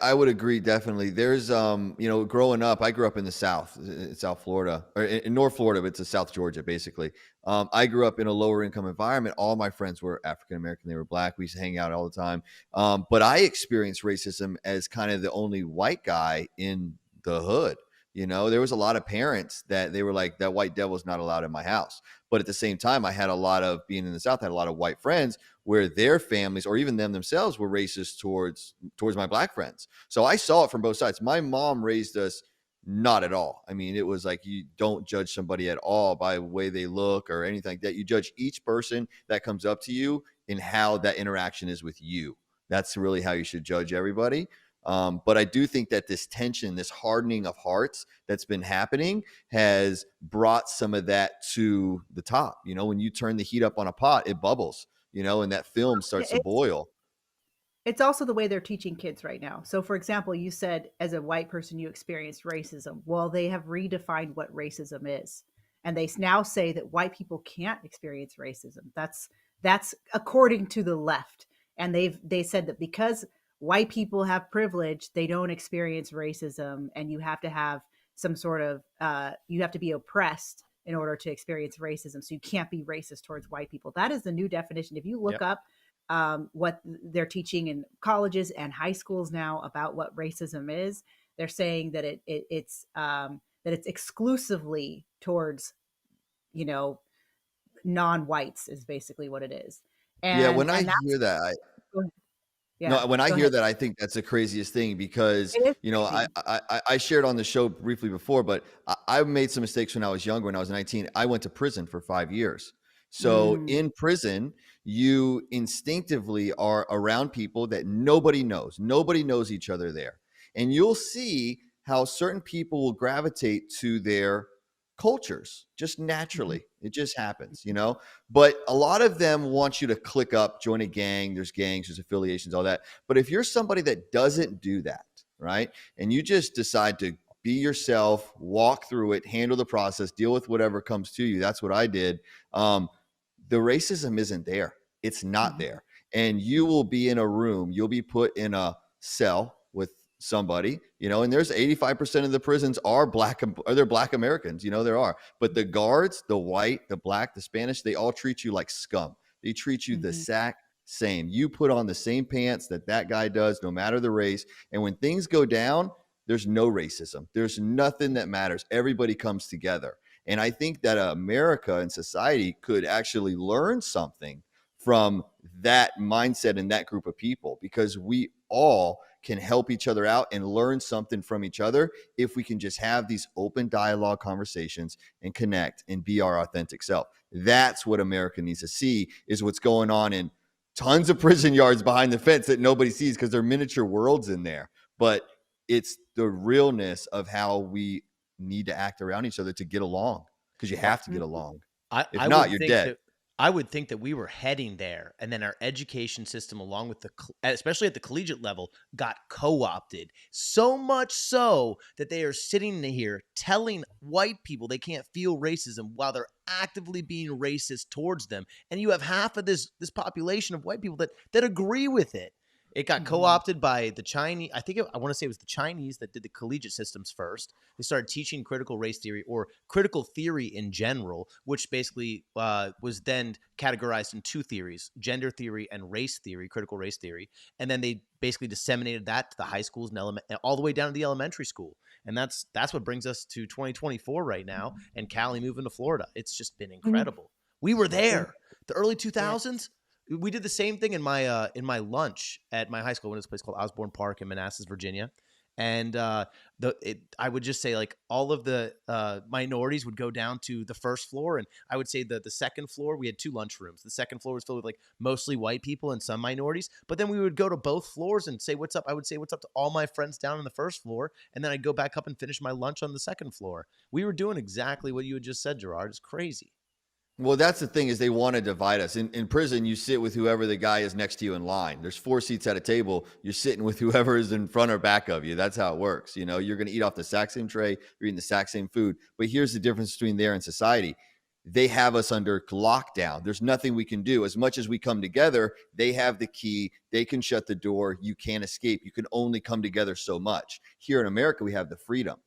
I would agree definitely. There's growing up, I grew up in the South, South Florida, or in North Florida, but it's South Georgia basically. I grew up in a lower income environment. All my friends were African American, they were black. We used to hang out all the time. But I experienced racism as kind of the only white guy in the hood. There was a lot of parents that they were like, that white devil's not allowed in my house. But at the same time, I had a lot of being in the South, I had a lot of white friends where their families or even them themselves were racist towards my black friends. So I saw it from both sides. My mom raised us not at all. I mean, it was like, you don't judge somebody at all by the way they look or anything like that. You judge each person that comes up to you and how that interaction is with you. That's really how you should judge everybody. But I do think that this tension, this hardening of hearts that's been happening has brought some of that to the top. When you turn the heat up on a pot, it bubbles, and that film starts to boil.
It's also the way they're teaching kids right now. So, for example, you said as a white person you experienced racism. Well, they have redefined what racism is, and they now say that white people can't experience racism. That's according to the left, and they said that because white people have privilege, they don't experience racism, and you have to have some sort of you have to be oppressed in order to experience racism. So you can't be racist towards white people. That is the new definition. If you look up what they're teaching in colleges and high schools now about what racism is, they're saying that it's exclusively towards non-whites is basically what it is. And
when I
and
hear that,
yeah,
when I
go
hear
ahead.
that, I think that's the craziest thing because,
It is
I,
crazy.
I shared on the show briefly before, but I made some mistakes when I was younger. When I was 19, I went to prison for 5 years. So
Mm,
in prison, you instinctively are around people that nobody knows. Nobody knows each other there. And you'll see how certain people will gravitate to their cultures just
mhm,
naturally. It just happens. But a lot of them want you to click up, join a gang. There's gangs, there's affiliations, all that. But if you're somebody that doesn't do that, right, and you just decide to be yourself, walk through it, handle the process, deal with whatever comes to you, that's what I did. The racism isn't there. It's not
mhm,
there. And you will be in a room, you'll be put in a cell with somebody, and there's 85% of the prisons are they're black Americans, there are. But the guards, the white, the black, the Spanish, they all treat you like scum. They treat you the
mhm,
exact same. You put on the same pants that guy does, no matter the race. And when things go down, there's no racism. There's nothing that matters. Everybody comes together. And I think that America and society could actually learn something from that mindset and that group of people, because we all can help each other out and learn something from each other if we can just have these open dialogue conversations and connect and be our authentic self. That's what America needs to see, is what's going on in tons of prison yards behind the fence that nobody sees because they're miniature worlds in there. But it's the realness of how we need to act around each other to get along, because you
Well,
have to get
mhm,
along.
I,
If
I
not,
would
you're
think
dead.
that I would think that we were heading there, and then our education system, along with especially at the collegiate level, got co-opted. So much so that they are sitting here telling white people they can't feel racism while they're actively being racist towards them. And you have half of this population of white people that agree with it. It got
mhm,
co-opted by the Chinese. I want to say it was the Chinese that did the collegiate systems first. They started teaching critical race theory, or critical theory in general, which basically was then categorized in two theories: gender theory and race theory, critical race theory. And then they basically disseminated that to the high schools and all the way down to the elementary school. And that's what brings us to 2024 right now, and Cali moving to Florida. It's just been
mhm.
incredible. We were
It-
there. The early
yeah.
2000s, we did the same thing in my lunch at my high school. When it was a place called Osborne Park in Manassas, Virginia. And I would just say, like, all of the minorities would go down to the first floor, and I would say the second floor, we had two lunchrooms. The second floor was filled with like mostly white people and some minorities, but then we would go to both floors and say what's up. I would say what's up to all my friends down on the first floor, and then I'd go back up and finish my lunch on the second floor. We were doing exactly what you had just said, Gerard. It's crazy.
Well, that's the thing is they want to divide us. In prison, you sit with whoever the guy is next to you in line. There's 4 seats at a table. You're sitting with whoever is in front or back of you. That's how it works. You know, you're going to eat off the exact same tray. You're eating the exact same food. But here's the difference between there and society. They have us under lockdown. There's nothing we can do. As much as we come together, they have the key. They can shut the door. You can't escape. You can only come together so much. Here in America, we have the freedom.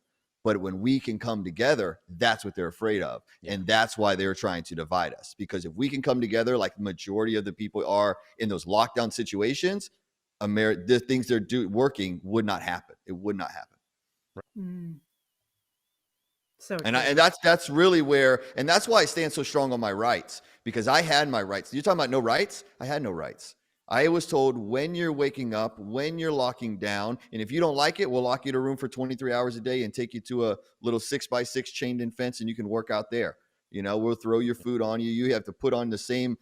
But when we can come together, that's what they're afraid of.
Yeah.
And that's why they're trying to divide us. Because if we can come together like the majority of the people are in those lockdown situations, the things they're working would not happen. It would not happen.
Mm. So
And
true.
that's really where, and that's why I stand so strong on my rights, because I had my rights. You're talking about no rights? I had no rights. I was told when you're waking up, when you're locking down, and if you don't like it, we'll lock you in a room for 23 hours a day and take you to a little 6x6 chained in fence and you can work out there. You know, we'll throw your food on you. You have to put on the same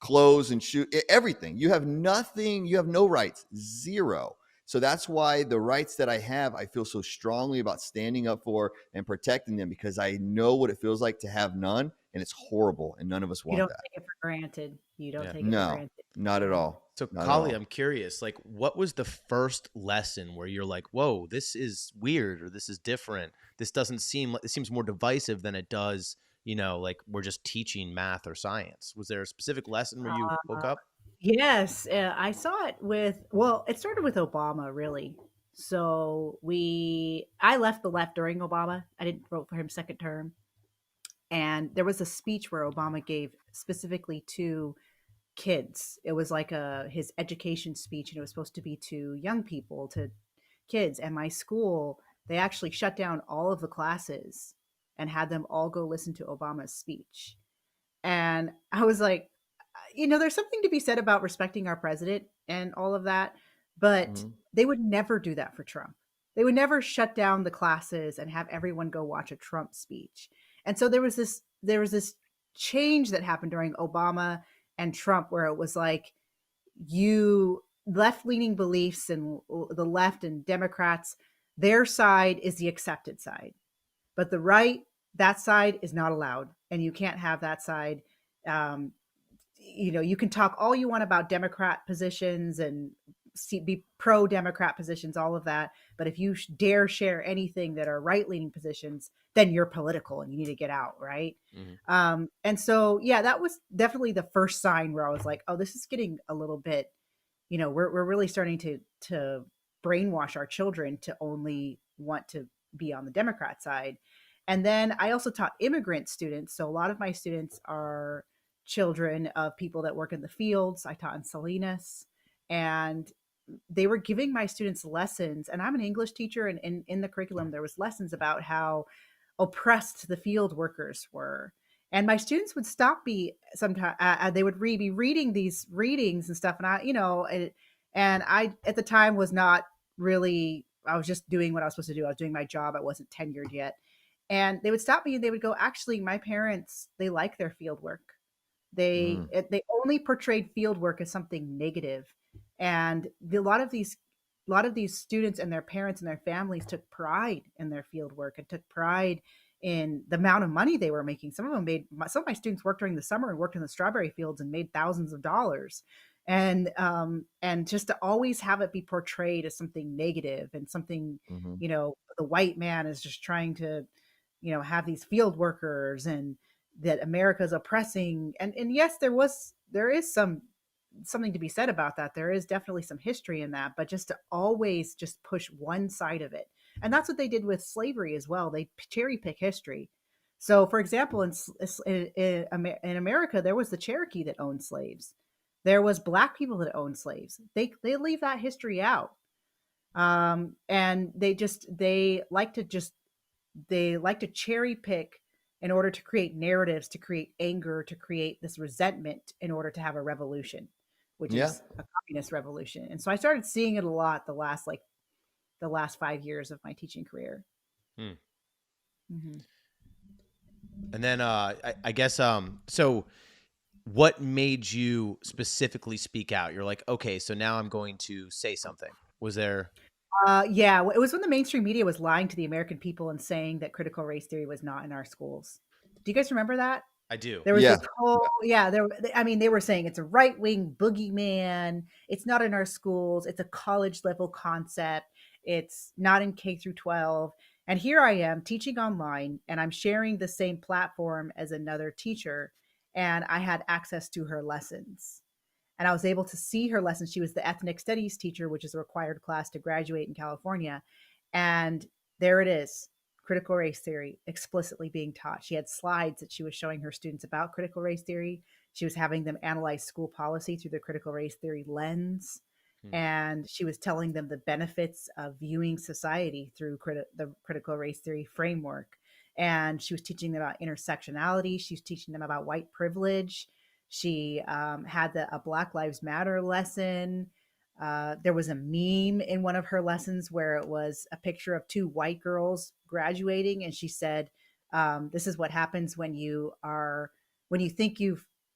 clothes and shoot everything. You have nothing. You have no rights, zero. So that's why the rights that I have, I feel so strongly about standing up for and protecting them, because I know what it feels like to have none, and it's horrible, and none of us
You
want
don't
that.
take it for granted. You don't
Yeah.
take it for
No,
granted.
not at all.
So,
Not at
Kali,
all.
I'm curious, like, what was the first lesson where you're like, whoa, this is weird, or this is different? This doesn't seem like, it seems more divisive than it does, you know, like we're just teaching math or science. Was there a specific lesson where you woke up?
Yes, I saw it it started with Obama, really. So I left the left during Obama. I didn't vote for him second term. And there was a speech where Obama gave specifically to kids. It was like his education speech, and it was supposed to be to young people, to kids. And my school, they actually shut down all of the classes and had them all go listen to Obama's speech. And I was like, there's something to be said about respecting our president and all of that, but
Mhm.
they would never do that for Trump. They would never shut down the classes and have everyone go watch a Trump speech. And so there was this change that happened during Obama and Trump, where it was like, you left-leaning beliefs and the left and Democrats, their side is the accepted side, but the right, that side is not allowed, and you can't have that side. um, you can talk all you want about Democrat positions and be pro Democrat positions, all of that. But if you dare share anything that are right leaning positions, then you're political and you need to get out. Right. And so, yeah, that was definitely the first sign where I was like, oh, this is getting a little bit, we're really starting to brainwash our children to only want to be on the Democrat side. And then I also taught immigrant students. So a lot of my students are children of people that work in the fields. I taught in Salinas, and they were giving my students lessons. And I'm an English teacher, and in the curriculum, there was lessons about how oppressed the field workers were. And my students would stop me sometimes. They would be reading these readings and stuff. And I at the time was not really, I was just doing what I was supposed to do. I was doing my job. I wasn't tenured yet. And they would stop me and they would go, actually, my parents, they like their field work. They only portrayed field work as something negative. And a lot of these students and their parents and their families took pride in their field work and took pride in the amount of money they were making. Some of my students worked during the summer and worked in the strawberry fields and made thousands of dollars. And just to always have it be portrayed as something negative and something,
Mhm.
The white man is just trying to, have these field workers, and that America's oppressing. And yes, there is something to be said about that. There is definitely some history in that, but just to always just push one side of it. And that's what they did with slavery as well. They cherry pick history. So, for example, in America, there was the Cherokee that owned slaves. There was Black people that owned slaves. They leave that history out, and they like to cherry pick in order to create narratives, to create anger, to create this resentment in order to have a revolution, which
Yeah.
is a communist revolution. And so I started seeing it a lot the last 5 years of my teaching career.
Hmm.
Mm-hmm.
And then I guess so what made you specifically speak out? You're like, okay, so now I'm going to say something. Was there
Yeah, it was when the mainstream media was lying to the American people and saying that critical race theory was not in our schools. Do you guys remember that?
I do.
There was
Yeah.
this whole I mean, they were saying it's a right-wing boogeyman. It's not in our schools. It's a college level concept. It's not in K through 12. And here I am teaching online and I'm sharing the same platform as another teacher and I had access to her lessons. And I was able to see her lessons. She was the ethnic studies teacher, which is a required class to graduate in California. And there it is, critical race theory explicitly being taught. She had slides that she was showing her students about critical race theory. She was having them analyze school policy through the critical race theory lens.
Hmm.
And she was telling them the benefits of viewing society through the critical race theory framework. And she was teaching them about intersectionality. She was teaching them about white privilege. She had a Black Lives Matter lesson. There was a meme in one of her lessons where it was a picture of two white girls graduating, and she said, "This is what happens when you think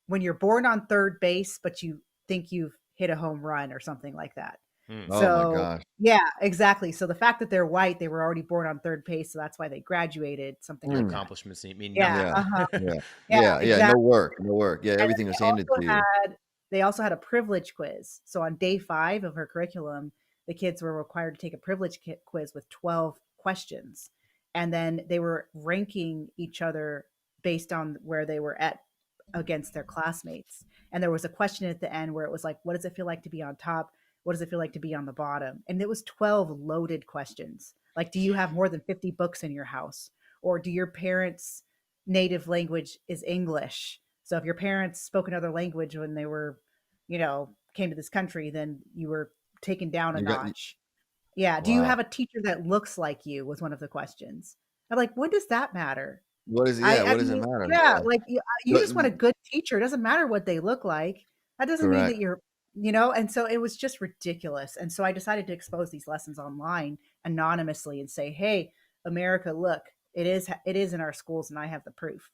when you're born on third base, but you think you've hit a home run or something like that."
Hmm.
Oh my
So
gosh.
yeah, exactly. So the fact that they're white, they were already born on third base, so that's why they graduated, something
Your
like that.
accomplishments mean
Yeah,
nothing.
Yeah. Yeah.
yeah,
Yeah. No
exactly.
work. No work. Yeah.
And then
Everything was handed to you.
they also had a privilege quiz. So on day 5 of her curriculum, the kids were required to take a privilege quiz with 12 questions. And then they were ranking each other based on where they were at against their classmates. And there was a question at the end where it was like, what does it feel like to be on top? What does it feel like to be on the bottom? And it was 12 loaded questions. Like, do you have more than 50 books in your house? Or do your parents' native language is English? So if your parents spoke another language when they were, came to this country, then you were taken down a
You got,
notch. Yeah. Do you
wow.
have a teacher that looks like you? Was one of the questions. I'm like, what does that matter?
What is it?
I,
Yeah.
I
What does it
mean,
matter?
yeah,
Yeah.
like you
But,
just want a good teacher. It doesn't matter what they look like. That doesn't mean that
correct.
and so it was just ridiculous. And so I decided to expose these lessons online anonymously and say, hey, America, look, it is in our schools and I have the proof.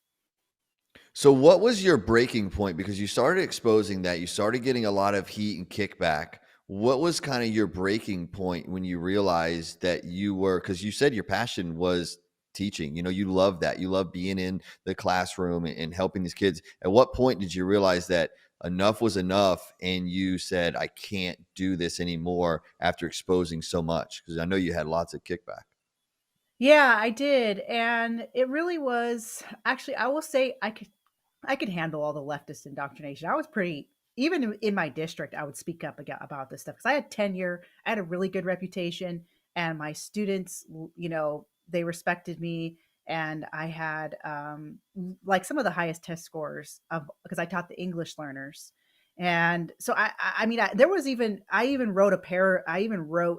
So what was your breaking point? Because you started exposing that, you started getting a lot of heat and kickback. What was kind of your breaking point when you realized that because you said your passion was teaching, you love that. You love being in the classroom and helping these kids. At what point did you realize that enough was enough and you said, I can't do this anymore after exposing so much? Because I know you had lots of kickback.
Yeah, I did. And it really was actually, I will say I could handle all the leftist indoctrination. I was pretty even in my district. I would speak up about this stuff because I had tenure. I had a really good reputation, and my students, they respected me, and I had like some of the highest test scores of because I taught the English learners, and so I mean, I even wrote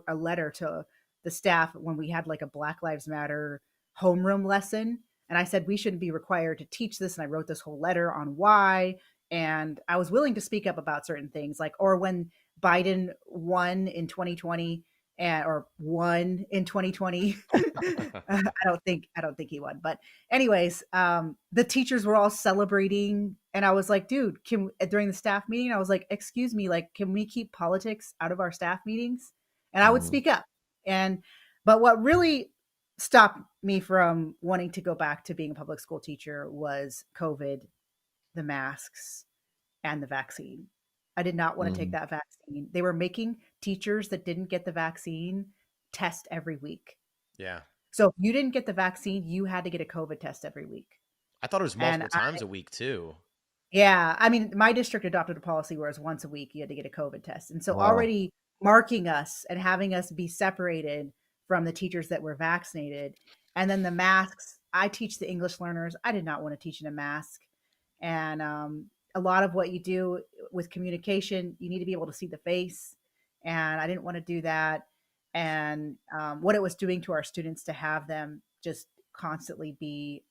a letter to the staff when we had like a Black Lives Matter homeroom lesson, and I said, we shouldn't be required to teach this. And I wrote this whole letter on why. And I was willing to speak up about certain things, like, or when Biden won in 2020 or won in 2020. I don't think he won. But anyways, the teachers were all celebrating. And I was like, dude, during the staff meeting, I was like, excuse me, like, can we keep politics out of our staff meetings? And I would
Mhm.
speak up. But what really stopped me from wanting to go back to being a public school teacher was COVID, the masks, and the vaccine. I did not want to take
Mhm.
that vaccine. They were making teachers that didn't get the vaccine test every week.
Yeah.
So if you didn't get the vaccine, you had to get a COVID test every week.
I thought it was
And
multiple times a week too.
yeah, I mean, my district adopted a policy where it's once a week you had to get a COVID test. And so
Wow.
already marking us and having us be separated from the teachers that were vaccinated. And then the masks, I teach the English learners. I did not want to teach in a mask. And a lot of what you do with communication, you need to be able to see the face. And I didn't want to do that. And what it was doing to our students to have them just constantly be,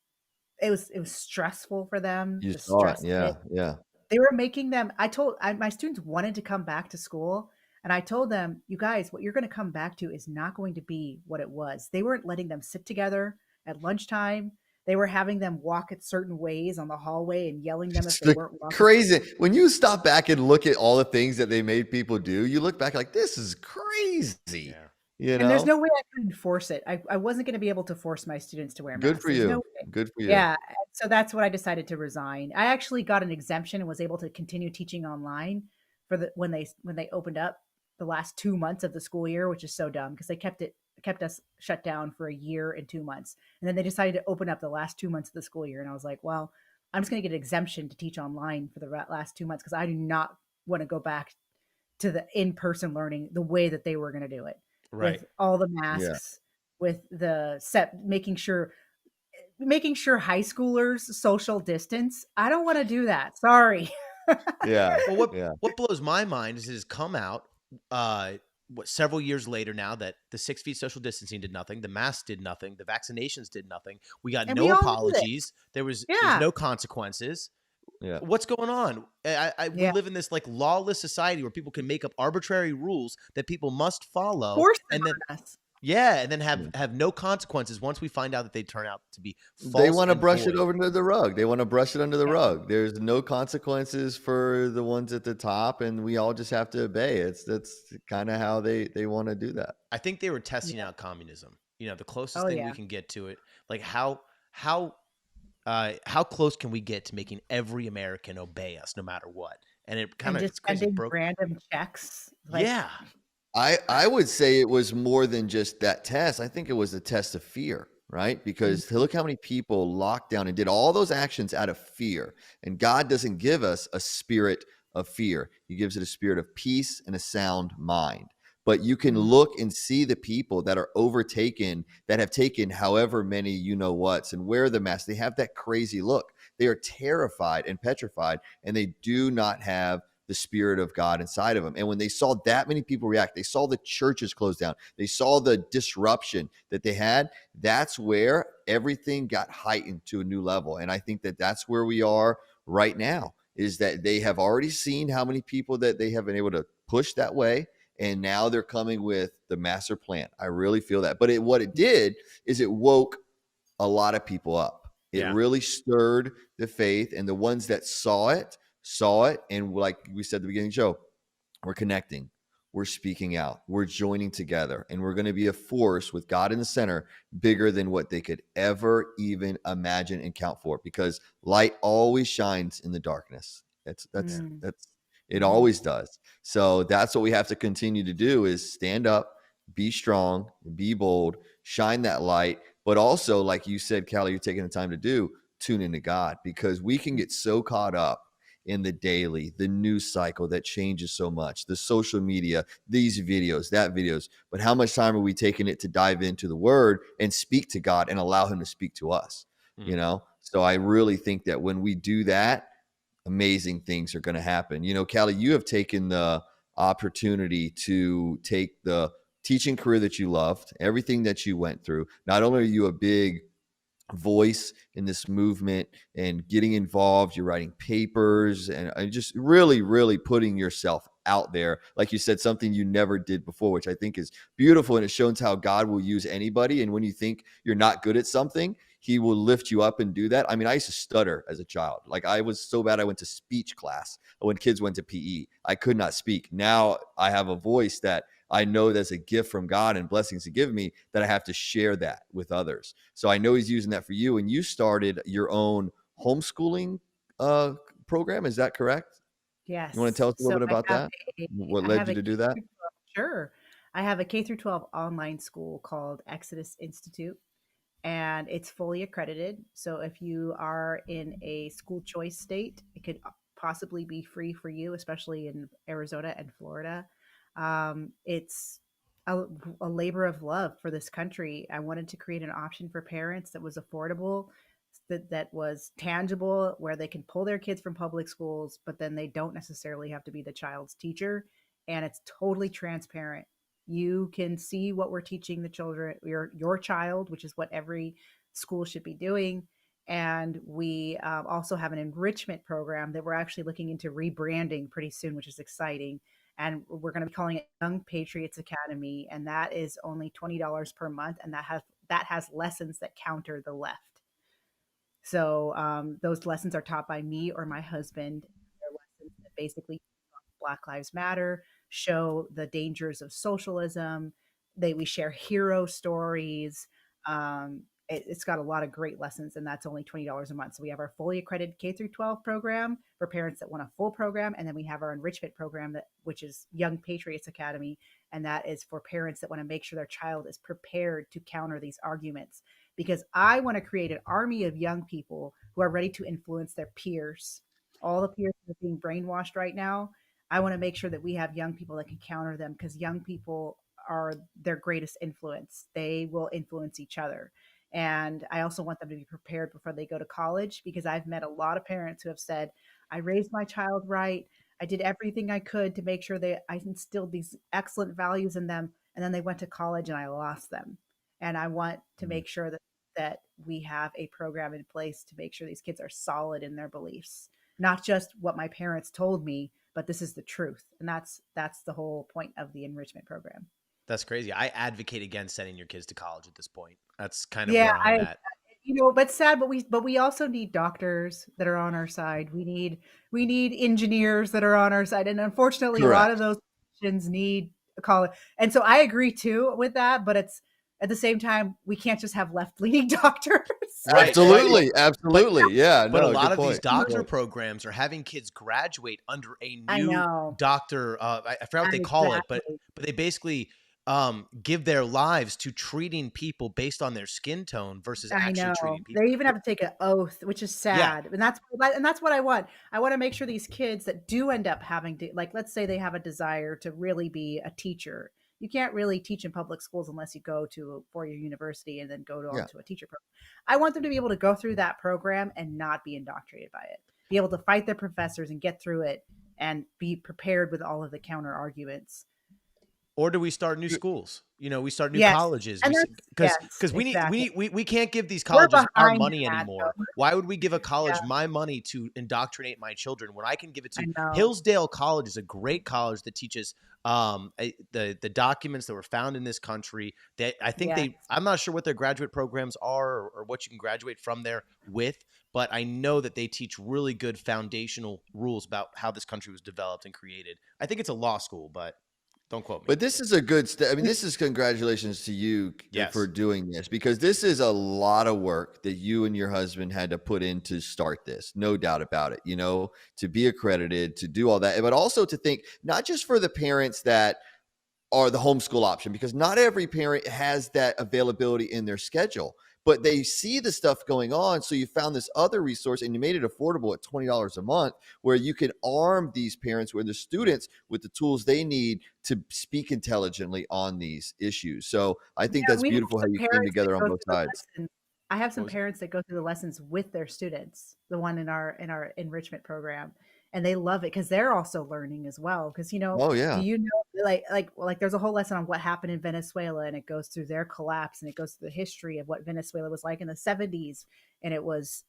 it was stressful for them.
You
The
saw it.
stress of
Yeah.
it,
Yeah.
they were making them my students wanted to come back to school, and I told them, "You guys, what you're gonna come back to is not going to be what it was." They weren't letting them sit together at lunchtime. They were having them walk at certain ways on the hallway and yelling them if
It's
they
like
weren't walking.
crazy. When you stop back and look at all the things that they made people do, you look back like, this is crazy.
Yeah.
You
And there's
know?
no way I could force it. I wasn't gonna be able to force my students to wear
Good
masks.
for
There's no
you.
way.
Good for you.
Yeah, so that's what I decided to resign. I actually got an exemption and was able to continue teaching online for when they opened up the last 2 months of the school year, which is so dumb because they kept us shut down for a year and 2 months. And then they decided to open up the last 2 months of the school year, and I was like, "Well, I'm just gonna get an exemption to teach online for the last 2 months because I do not wanna go back to the in-person learning the way that they were going to do it
Right.
with all the
Yeah.
masks, with the set, making sure high schoolers social distance. I don't want to do that. Sorry.
Yeah.
Well, what
Yeah.
what blows my mind is it has come out, uh, several years later now that the 6 feet social distancing did nothing, the masks did nothing, the vaccinations did nothing. We got
And
no
we all knew this.
apologies. There's
Yeah.
no consequences.
Yeah.
What's going on? We
Yeah.
live in this like lawless society where people can make up arbitrary rules that people must follow,
Force them
and then
on us.
and then
Yeah.
have no consequences once we find out that they turn out to be
They
false
want to
and
brush it
void.
over under the rug. They want to brush it under the
Yeah.
rug. There's no consequences for the ones at the top, and we all just have to obey. That's kind of how they want to do that.
I think they were testing
Yeah.
out communism. You know, the closest
Oh
thing we
yeah.
can get to it. Like how close can we get to making every American obey us no matter what? And it kind
And
of
just
it's crazy. It
sending
broke.
random checks. Like,
Yeah.
I would say it was more than just that test. I think it was a test of fear, right? Because look how many people locked down and did all those actions out of fear. And God doesn't give us a spirit of fear. He gives it a spirit of peace and a sound mind. But you can look and see the people that are overtaken, that have taken however many you know what's and wear the mask. They have that crazy look. They are terrified and petrified, and they do not have the spirit of God inside of them. And when they saw that many people react, they saw the churches close down, they saw the disruption that they had. That's where everything got heightened to a new level. And I think that that's where we are right now, is that they have already seen how many people that they have been able to push that way. And now they're coming with the master plan. I really feel that. But what it did is it woke a lot of people up. It
Yeah.
really stirred the faith, and the ones that saw it. And like we said at the beginning of the show, we're connecting, we're speaking out, we're joining together, and we're going to be a force with God in the center, bigger than what they could ever even imagine and count for, because light always shines in the darkness. That's it always does. So that's what we have to continue to do, is stand up, be strong, be bold, shine that light. But also, like you said, Callie, you're taking the time to do, tune into God, because we can get so caught up in the daily, the news cycle that changes so much, the social media, these videos, that videos. But how much time are we taking it to dive into the word and speak to God and allow him to speak to us? You know? So I really think that when we do that, amazing things are going to happen. You know, Callie, you have taken the opportunity to take the teaching career that you loved, everything that you went through. Not only are you a big voice in this movement and getting involved, you're writing papers and just really, really putting yourself out there. Like you said, something you never did before, which I think is beautiful. And it shows how God will use anybody. And when you think you're not good at something, he will lift you up and do that. I mean, I used to stutter as a child. Like, I was so bad, I went to speech class when kids went to PE. I could not speak. Now I have a voice that I know that's a gift from God and blessings to give me, that I have to share that with others. So I know he's using that for you. And you started your own homeschooling program. Is that correct? You want to tell
Yes.
us a little
So
bit
I
about
have
that?
a
What
I
led
have
you
a
to
K
do that?
through 12. Sure. I have a K through 12 online school called Exodus Institute, and it's fully accredited. So if you are in a school choice state, it could possibly be free for you, especially in Arizona and Florida. It's a labor of love for this country. I wanted to create an option for parents that was affordable, that was tangible, where they can pull their kids from public schools, but then they don't necessarily have to be the child's teacher. And it's totally transparent. You can see what we're teaching the children, your child, which is what every school should be doing. And we also have an enrichment program that we're actually looking into rebranding pretty soon, which is exciting. And we're going to be calling it Young Patriots Academy, and that is only $20 per month, and that has lessons that counter the left. So those lessons are taught by me or my husband. They're lessons that basically Black Lives Matter, show the dangers of socialism, we share hero stories. It's got a lot of great lessons, and that's only $20 a month. So we have our fully accredited K through 12 program for parents that want a full program, and then we have our enrichment program which is Young Patriots Academy, and that is for parents that want to make sure their child is prepared to counter these arguments. Because I want to create an army of young people who are ready to influence their peers. All the peers that are being brainwashed right now, I want to make sure that we have young people that can counter them, because young people are their greatest influence. They will influence each other. And I also want them to be prepared before they go to college, because I've met a lot of parents who have said, I raised my child right. I did everything I could to make sure that I instilled these excellent values in them. And then they went to college and I lost them. And I want to make sure that we have a program in place to make sure these kids are solid in their beliefs, not just what my parents told me, but this is the truth. And that's the whole point of the enrichment program.
That's crazy. I advocate against sending your kids to college at this point. That's kind of
Yeah,
where I'm at.
but sad, but we also need doctors that are on our side. We need engineers that are on our side. And unfortunately, a lot of
Correct.
those positions need a college. And so I agree too with that, but it's at the same time, we can't just have left-leaning doctors.
Right.
Absolutely. Absolutely. Yeah.
But a
No,
lot
good
of these
point.
doctor programs are having kids graduate under a
I
new
know.
doctor. I forgot what they call it, but
Exactly.
they basically give their lives to treating people based on their skin tone versus
I
actually
know.
treating
They
people.
even have to take an oath, which is
Yeah.
sad. And that's what I want. I want to make sure these kids that do end up having to, like, let's say they have a desire to really be a teacher. You can't really teach in public schools unless you go to a four-year university and then go on
Yeah.
to a teacher program. I want them to be able to go through that program and not be indoctrinated by it. Be able to fight their professors and get through it and be prepared with all of the counter arguments.
Or do we start new schools? We start new
Yes.
colleges.
And
Because
yes,
we
exactly.
we can't give these
We're
colleges our
behind
money
that,
anymore.
though.
Why would we give a college
Yeah,
my money to indoctrinate my children when I can give it
I
to
know.
Hillsdale College is a great college that teaches the documents that were found in this country.
Yes.
I'm not sure what their graduate programs are or what you can graduate from there with, but I know that they teach really good foundational rules about how this country was developed and created. I think it's a law school, but don't quote me.
But this is a good step. I mean, this is congratulations to you
Yes.
for doing this, because this is a lot of work that you and your husband had to put in to start this. No doubt about it, to be accredited, to do all that, but also to think not just for the parents that are the homeschool option, because not every parent has that availability in their schedule, but they see the stuff going on. So you found this other resource and you made it affordable at $20 a month, where you can arm these parents, where the students, with the tools they need to speak intelligently on these issues. So I think
Yeah,
that's
we have
beautiful how
some
you came
parents that
together on
go
both
through the
sides.
lessons. I have some
What was-
parents that go through the lessons with their students, the one in our enrichment program, and they love it because they're also learning as well. Because
Oh
do
yeah.
you know like there's a whole lesson on what happened in Venezuela, and it goes through their collapse, and it goes through the history of what Venezuela was like in the 70s, and it was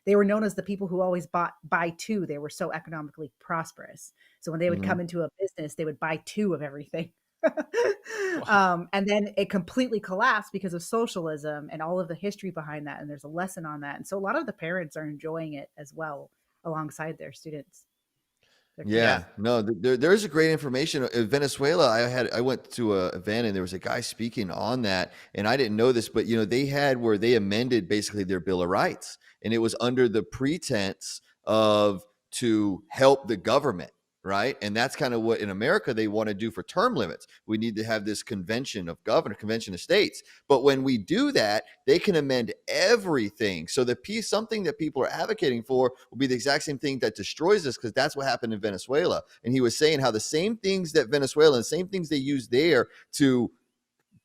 they were known as the people who always buy two. They were so economically prosperous, so when they would
Mhm.
come into a business, they would buy two of everything. And then it completely collapsed because of socialism and all of the history behind that. And there's a lesson on that. And so a lot of the parents are enjoying it as well alongside their students. Their kids.
Yeah, no, there's a great information. In Venezuela, I went to a event and there was a guy speaking on that, and I didn't know this, but they had where they amended basically their Bill of Rights, and it was under the pretense of to help the government, right? And that's kind of what in America they want to do for term limits. We need to have this convention of states. But when we do that, they can amend everything. So something that people are advocating for will be the exact same thing that destroys us, because that's what happened in Venezuela. And he was saying how the same things that Venezuela and same things they use there to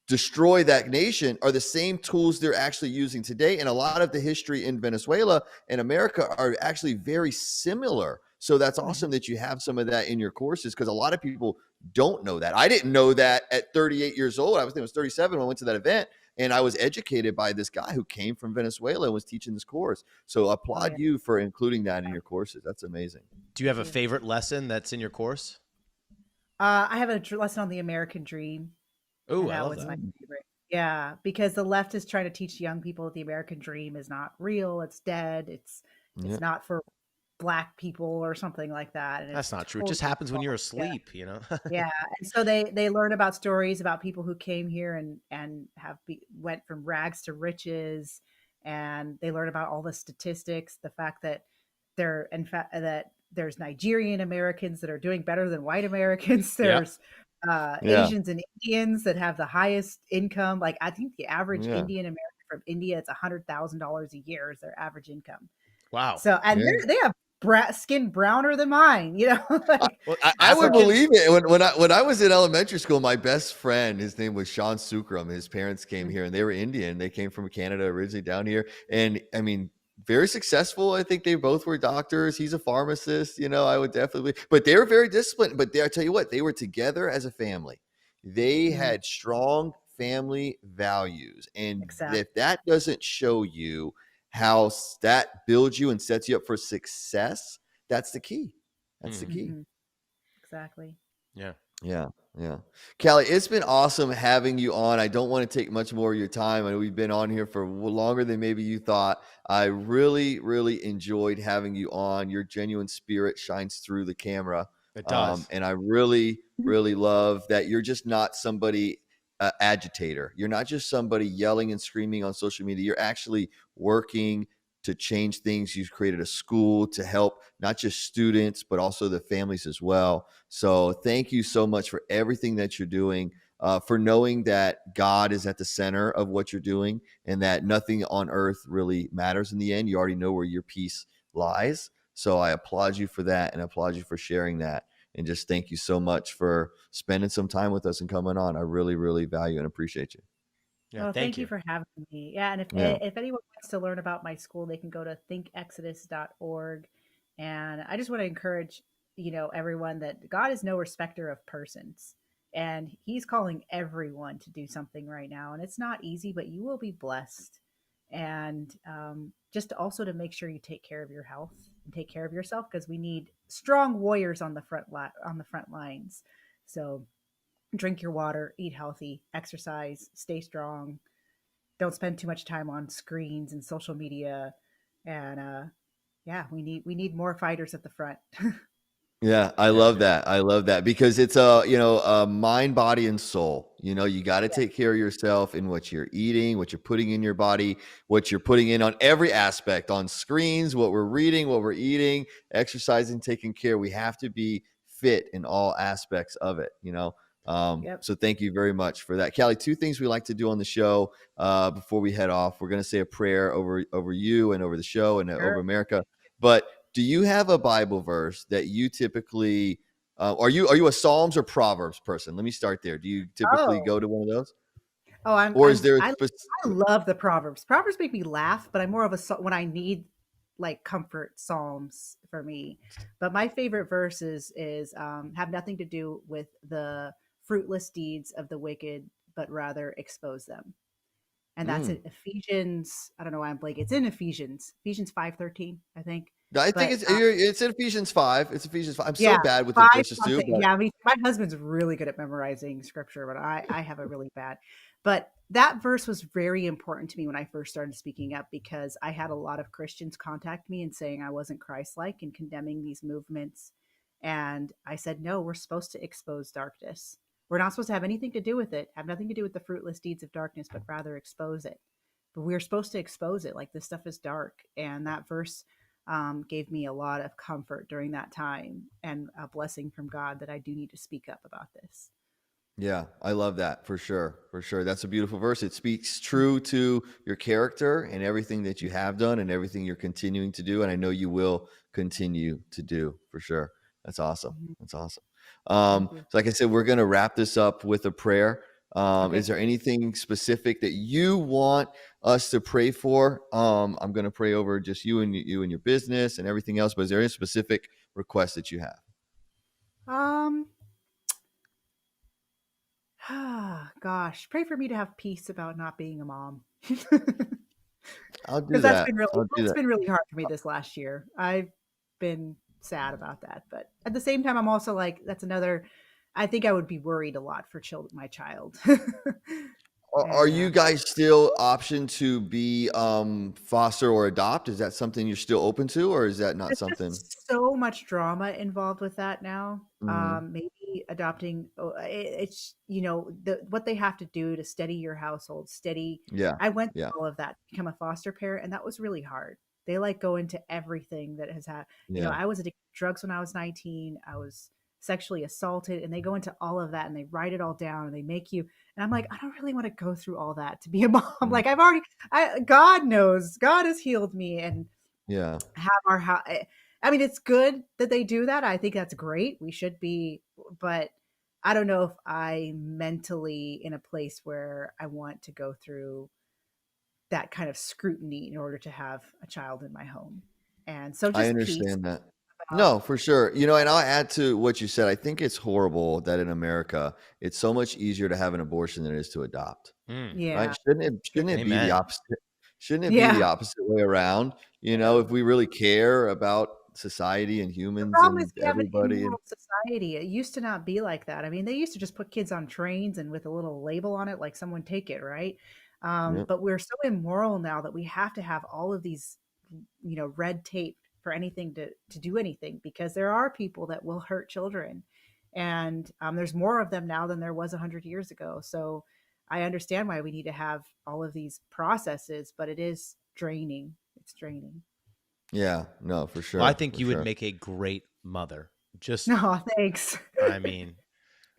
destroy that nation are the same tools they're actually using today. And a lot of the history in Venezuela and America are actually very similar. So that's awesome that you have some of that in your courses, because a lot of people don't know that. I didn't know that at 38 years old. I was 37 when I went to that event, and I was educated by this guy who came from Venezuela and was teaching this course. So applaud you for including that in your courses. That's amazing.
Do you have a favorite lesson that's in your course?
I have a lesson on the American dream.
Oh,
And
I
that
love
was
that.
my favorite. Yeah, because the left is trying to teach young people that the American dream is not real. It's dead. It's
Yeah.
not for black people or something like that. And
That's
it's
not true. It
totally
just happens when you're
false. Yeah.
asleep, you know?
Yeah. And so they learn about stories about people who came here and went from rags to riches, and they learn about all the statistics, the fact that that there's Nigerian Americans that are doing better than white Americans.
Yep.
There's
Yeah.
Asians and Indians that have the highest income. Like I think the average
Yeah.
Indian American from India, it's $100,000 a year is their average income.
Wow.
So, and
Yeah.
they have skin browner than mine, you know, like,
Well,
I would
Africans,
believe it. When I was in elementary school, my best friend, his name was Sean Sukram. His parents came here, and they were Indian. They came from Canada originally down here, and I mean, very successful. I think they both were doctors. He's a pharmacist. You know, I would definitely. But they were very disciplined. But I tell you what, they were together as a family. They
Mhm.
had strong family values, and
Exactly.
if that doesn't show you how that builds you and sets you up for success, that's the key. That's the key.
Mhm. Exactly.
yeah.
Yeah, yeah. Callie, it's been awesome having you on. I don't want to take much more of your time. I know we've been on here for longer than maybe you thought. I really, really enjoyed having you on. Your genuine spirit shines through the camera.
It does.
And I really, really love that you're just not somebody agitator. You're not just somebody yelling and screaming on social media. You're actually working to change things. You've created a school to help not just students, but also the families as well. So thank you so much for everything that you're doing, for knowing that God is at the center of what you're doing and that nothing on earth really matters in the end. You already know where your peace lies. So I applaud you for that and applaud you for sharing that. And just thank you so much for spending some time with us and coming on. I really, really value and appreciate you.
Yeah.
Well,
Thank
thank you
you.
for having me. Yeah, and
Yeah.
if anyone wants to learn about my school, they can go to thinkexodus.org. And I just want to encourage, everyone that God is no respecter of persons. And he's calling everyone to do something right now. And it's not easy, but you will be blessed. And just also to make sure you take care of your health and take care of yourself, because we need strong warriors on the front lines. So drink your water, eat healthy, exercise, stay strong. Don't spend too much time on screens and social media. And yeah, we need more fighters at the front.
Yeah, I
Yeah.
love that. I love that because it's a mind, body, and soul. You got to take care of yourself in what you're eating, what you're putting in your body, what you're putting in on every aspect, on screens, what we're reading, what we're eating, exercising, taking care. We have to be fit in all aspects of it.
Yep.
So thank you very much for that. Callie, two things we like to do on the show before we head off. We're going to say a prayer over you and over the show and
Sure.
over America. But do you have a Bible verse that you typically are you a Psalms or Proverbs person? Let me start there. Do you typically
Oh,
go to one of those,
oh,
or is there a
I love the Proverbs. Proverbs make me laugh, but I'm more of when I need like comfort psalms for me. But my favorite verses is have nothing to do with the fruitless deeds of the wicked, but rather expose them. And that's
Mm.
in Ephesians. I don't know why I'm blanking. It's in Ephesians 5:13, I think.
I think
But
it's in Ephesians 5. It's Ephesians 5. I'm so
yeah,
bad with the
five
verses too,
something.
but
Yeah, I mean, my husband's really good at memorizing scripture, but I have a really bad. But that verse was very important to me when I first started speaking up, because I had a lot of Christians contact me and saying I wasn't Christ-like and condemning these movements. And I said, no, we're supposed to expose darkness. We're not supposed to have anything to do with it, have nothing to do with the fruitless deeds of darkness, but rather expose it. But we're supposed to expose it. Like, this stuff is dark. And that verse gave me a lot of comfort during that time, and a blessing from God that I do need to speak up about this.
yeah, I love that for sure. For sure. That's a beautiful verse. It speaks true to your character and everything that you have done and everything you're continuing to do. And I know you will continue to do for sure. That's awesome.
Mhm.
That's awesome.
Thank you.
So like I said, we're going to wrap this up with a prayer.
Okay.
Is there anything specific that you want us to pray for? I'm going to pray over just you and your business and everything else, but is there any specific request that you have?
Gosh, pray for me to have peace about not being a mom.
I'll do
Because
that. I'll do
that's
that.
been really hard for me this last year. I've been sad about that, but at the same time, I'm also like, that's another. I think I would be worried a lot for my child.
Are you guys still optioned to be foster or adopt? Is that something you're still open to, or is that not
There's
something?
just so much drama involved with that now.
Mhm.
Maybe adopting, it's, what they have to do to steady your household, steady.
Yeah.
I went
Yeah.
through all of that to become a foster parent, and that was really hard. They like go into everything that has had,
Yeah.
I was addicted to drugs when I was 19. I was sexually assaulted, and they go into all of that and they write it all down and they make you, and I'm like, I don't really want to go through all that to be a mom.
Mm.
Like God knows, God has healed me, and
Yeah.
have our house. I mean, it's good that they do that. I think that's great. We should be, but I don't know if I'm mentally in a place where I want to go through that kind of scrutiny in order to have a child in my home. And so
I
just peace
understand that.
about,
No, for sure. And I'll add to what you said. I think it's horrible that in America, it's so much easier to have an abortion than it is to adopt.
Mm.
yeah,
Right? Shouldn't it be the
Amen.
opposite? Shouldn't it be the
yeah.
opposite way around? If we really care about society and
The
humans
problem is
and
we have an
everybody, and
immoral society. It used to not be like that. I mean, they used to just put kids on trains and with a little label on it, like someone take it, right?
yeah,
But we're so immoral now that we have to have all of these, red tape for anything to do anything, because there are people that will hurt children, and there's more of them now than there was 100 years ago. So I understand why we need to have all of these processes, but it is draining. It's draining.
yeah, no, for
Well, I
sure,
think
for
you would
sure.
make a great mother. Just,
No, thanks.
I mean,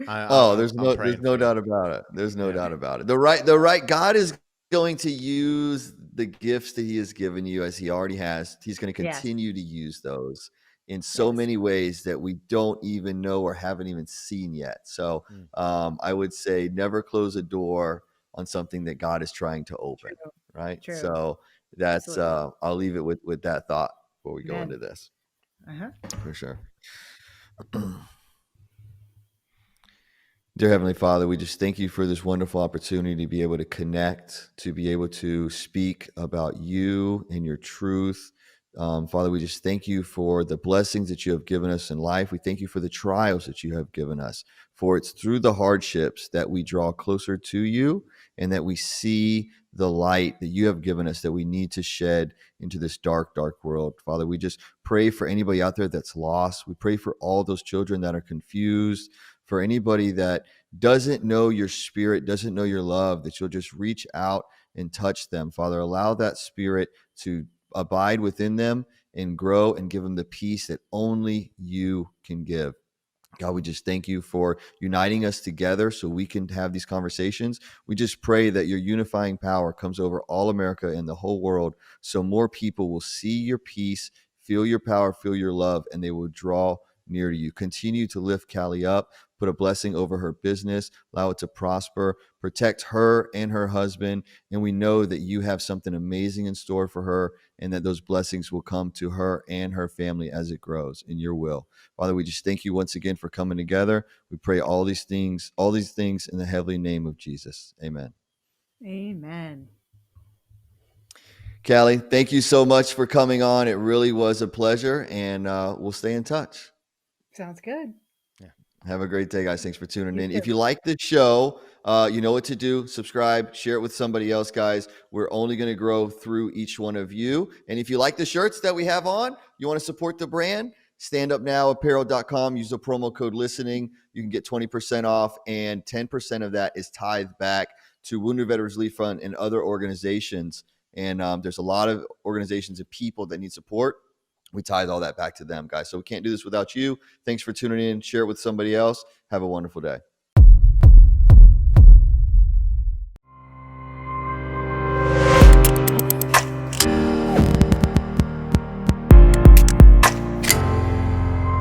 Oh,
I'm
there's
praying
no
for you.
doubt about it. There's no
Yeah.
doubt about it. The right God is going to use the gifts that He has given you, as He already has. He's going to
Yes,
continue to use those in so
yes,
many ways that we don't even know or haven't even seen yet. So
Mm.
I would say never close a door on something that God is trying to open.
true,
Right.
true,
So that's
absolutely.
I'll leave it with that thought before we go
Amen.
into this,
Uh-huh.
for sure. Dear Heavenly Father, we just thank you for this wonderful opportunity to be able to connect, to be able to speak about you and your truth. Father, we just thank you for the blessings that you have given us in life. We thank you for the trials that you have given us, for it's through the hardships that we draw closer to you and that we see the light that you have given us that we need to shed into this dark, dark world. Father, we just pray for anybody out there that's lost. We pray for all those children that are confused, for anybody that doesn't know your spirit, doesn't know your love, that you'll just reach out and touch them. Father, allow that spirit to abide within them and grow and give them the peace that only you can give. God, we just thank you for uniting us together so we can have these conversations. We just pray that your unifying power comes over all America and the whole world, so more people will see your peace, feel your power, feel your love, and they will draw near to you. Continue to lift Kali up, put a blessing over her business, allow it to prosper, protect her and her husband. And we know that you have something amazing in store for her, and that those blessings will come to her and her family as it grows in your will. Father, we just thank you once again for coming together. We pray all these things in the heavenly name of Jesus. Amen.
Amen.
Callie, thank you so much for coming on. It really was a pleasure, and we'll stay in touch.
Sounds good.
Have a great day, guys. Thanks for tuning
You
in.
too.
If you like the show, you know what to do. Subscribe, share it with somebody else, guys. We're only going to grow through each one of you. And if you like the shirts that we have on, you want to support the brand, standupnowapparel.com. Use the promo code listening. You can get 20% off, and 10% of that is tithed back to Wounded Veterans Relief Fund and other organizations. And there's a lot of organizations and people that need support. We tithe all that back to them, guys. So we can't do this without you. Thanks for tuning in. Share it with somebody else. Have a wonderful day.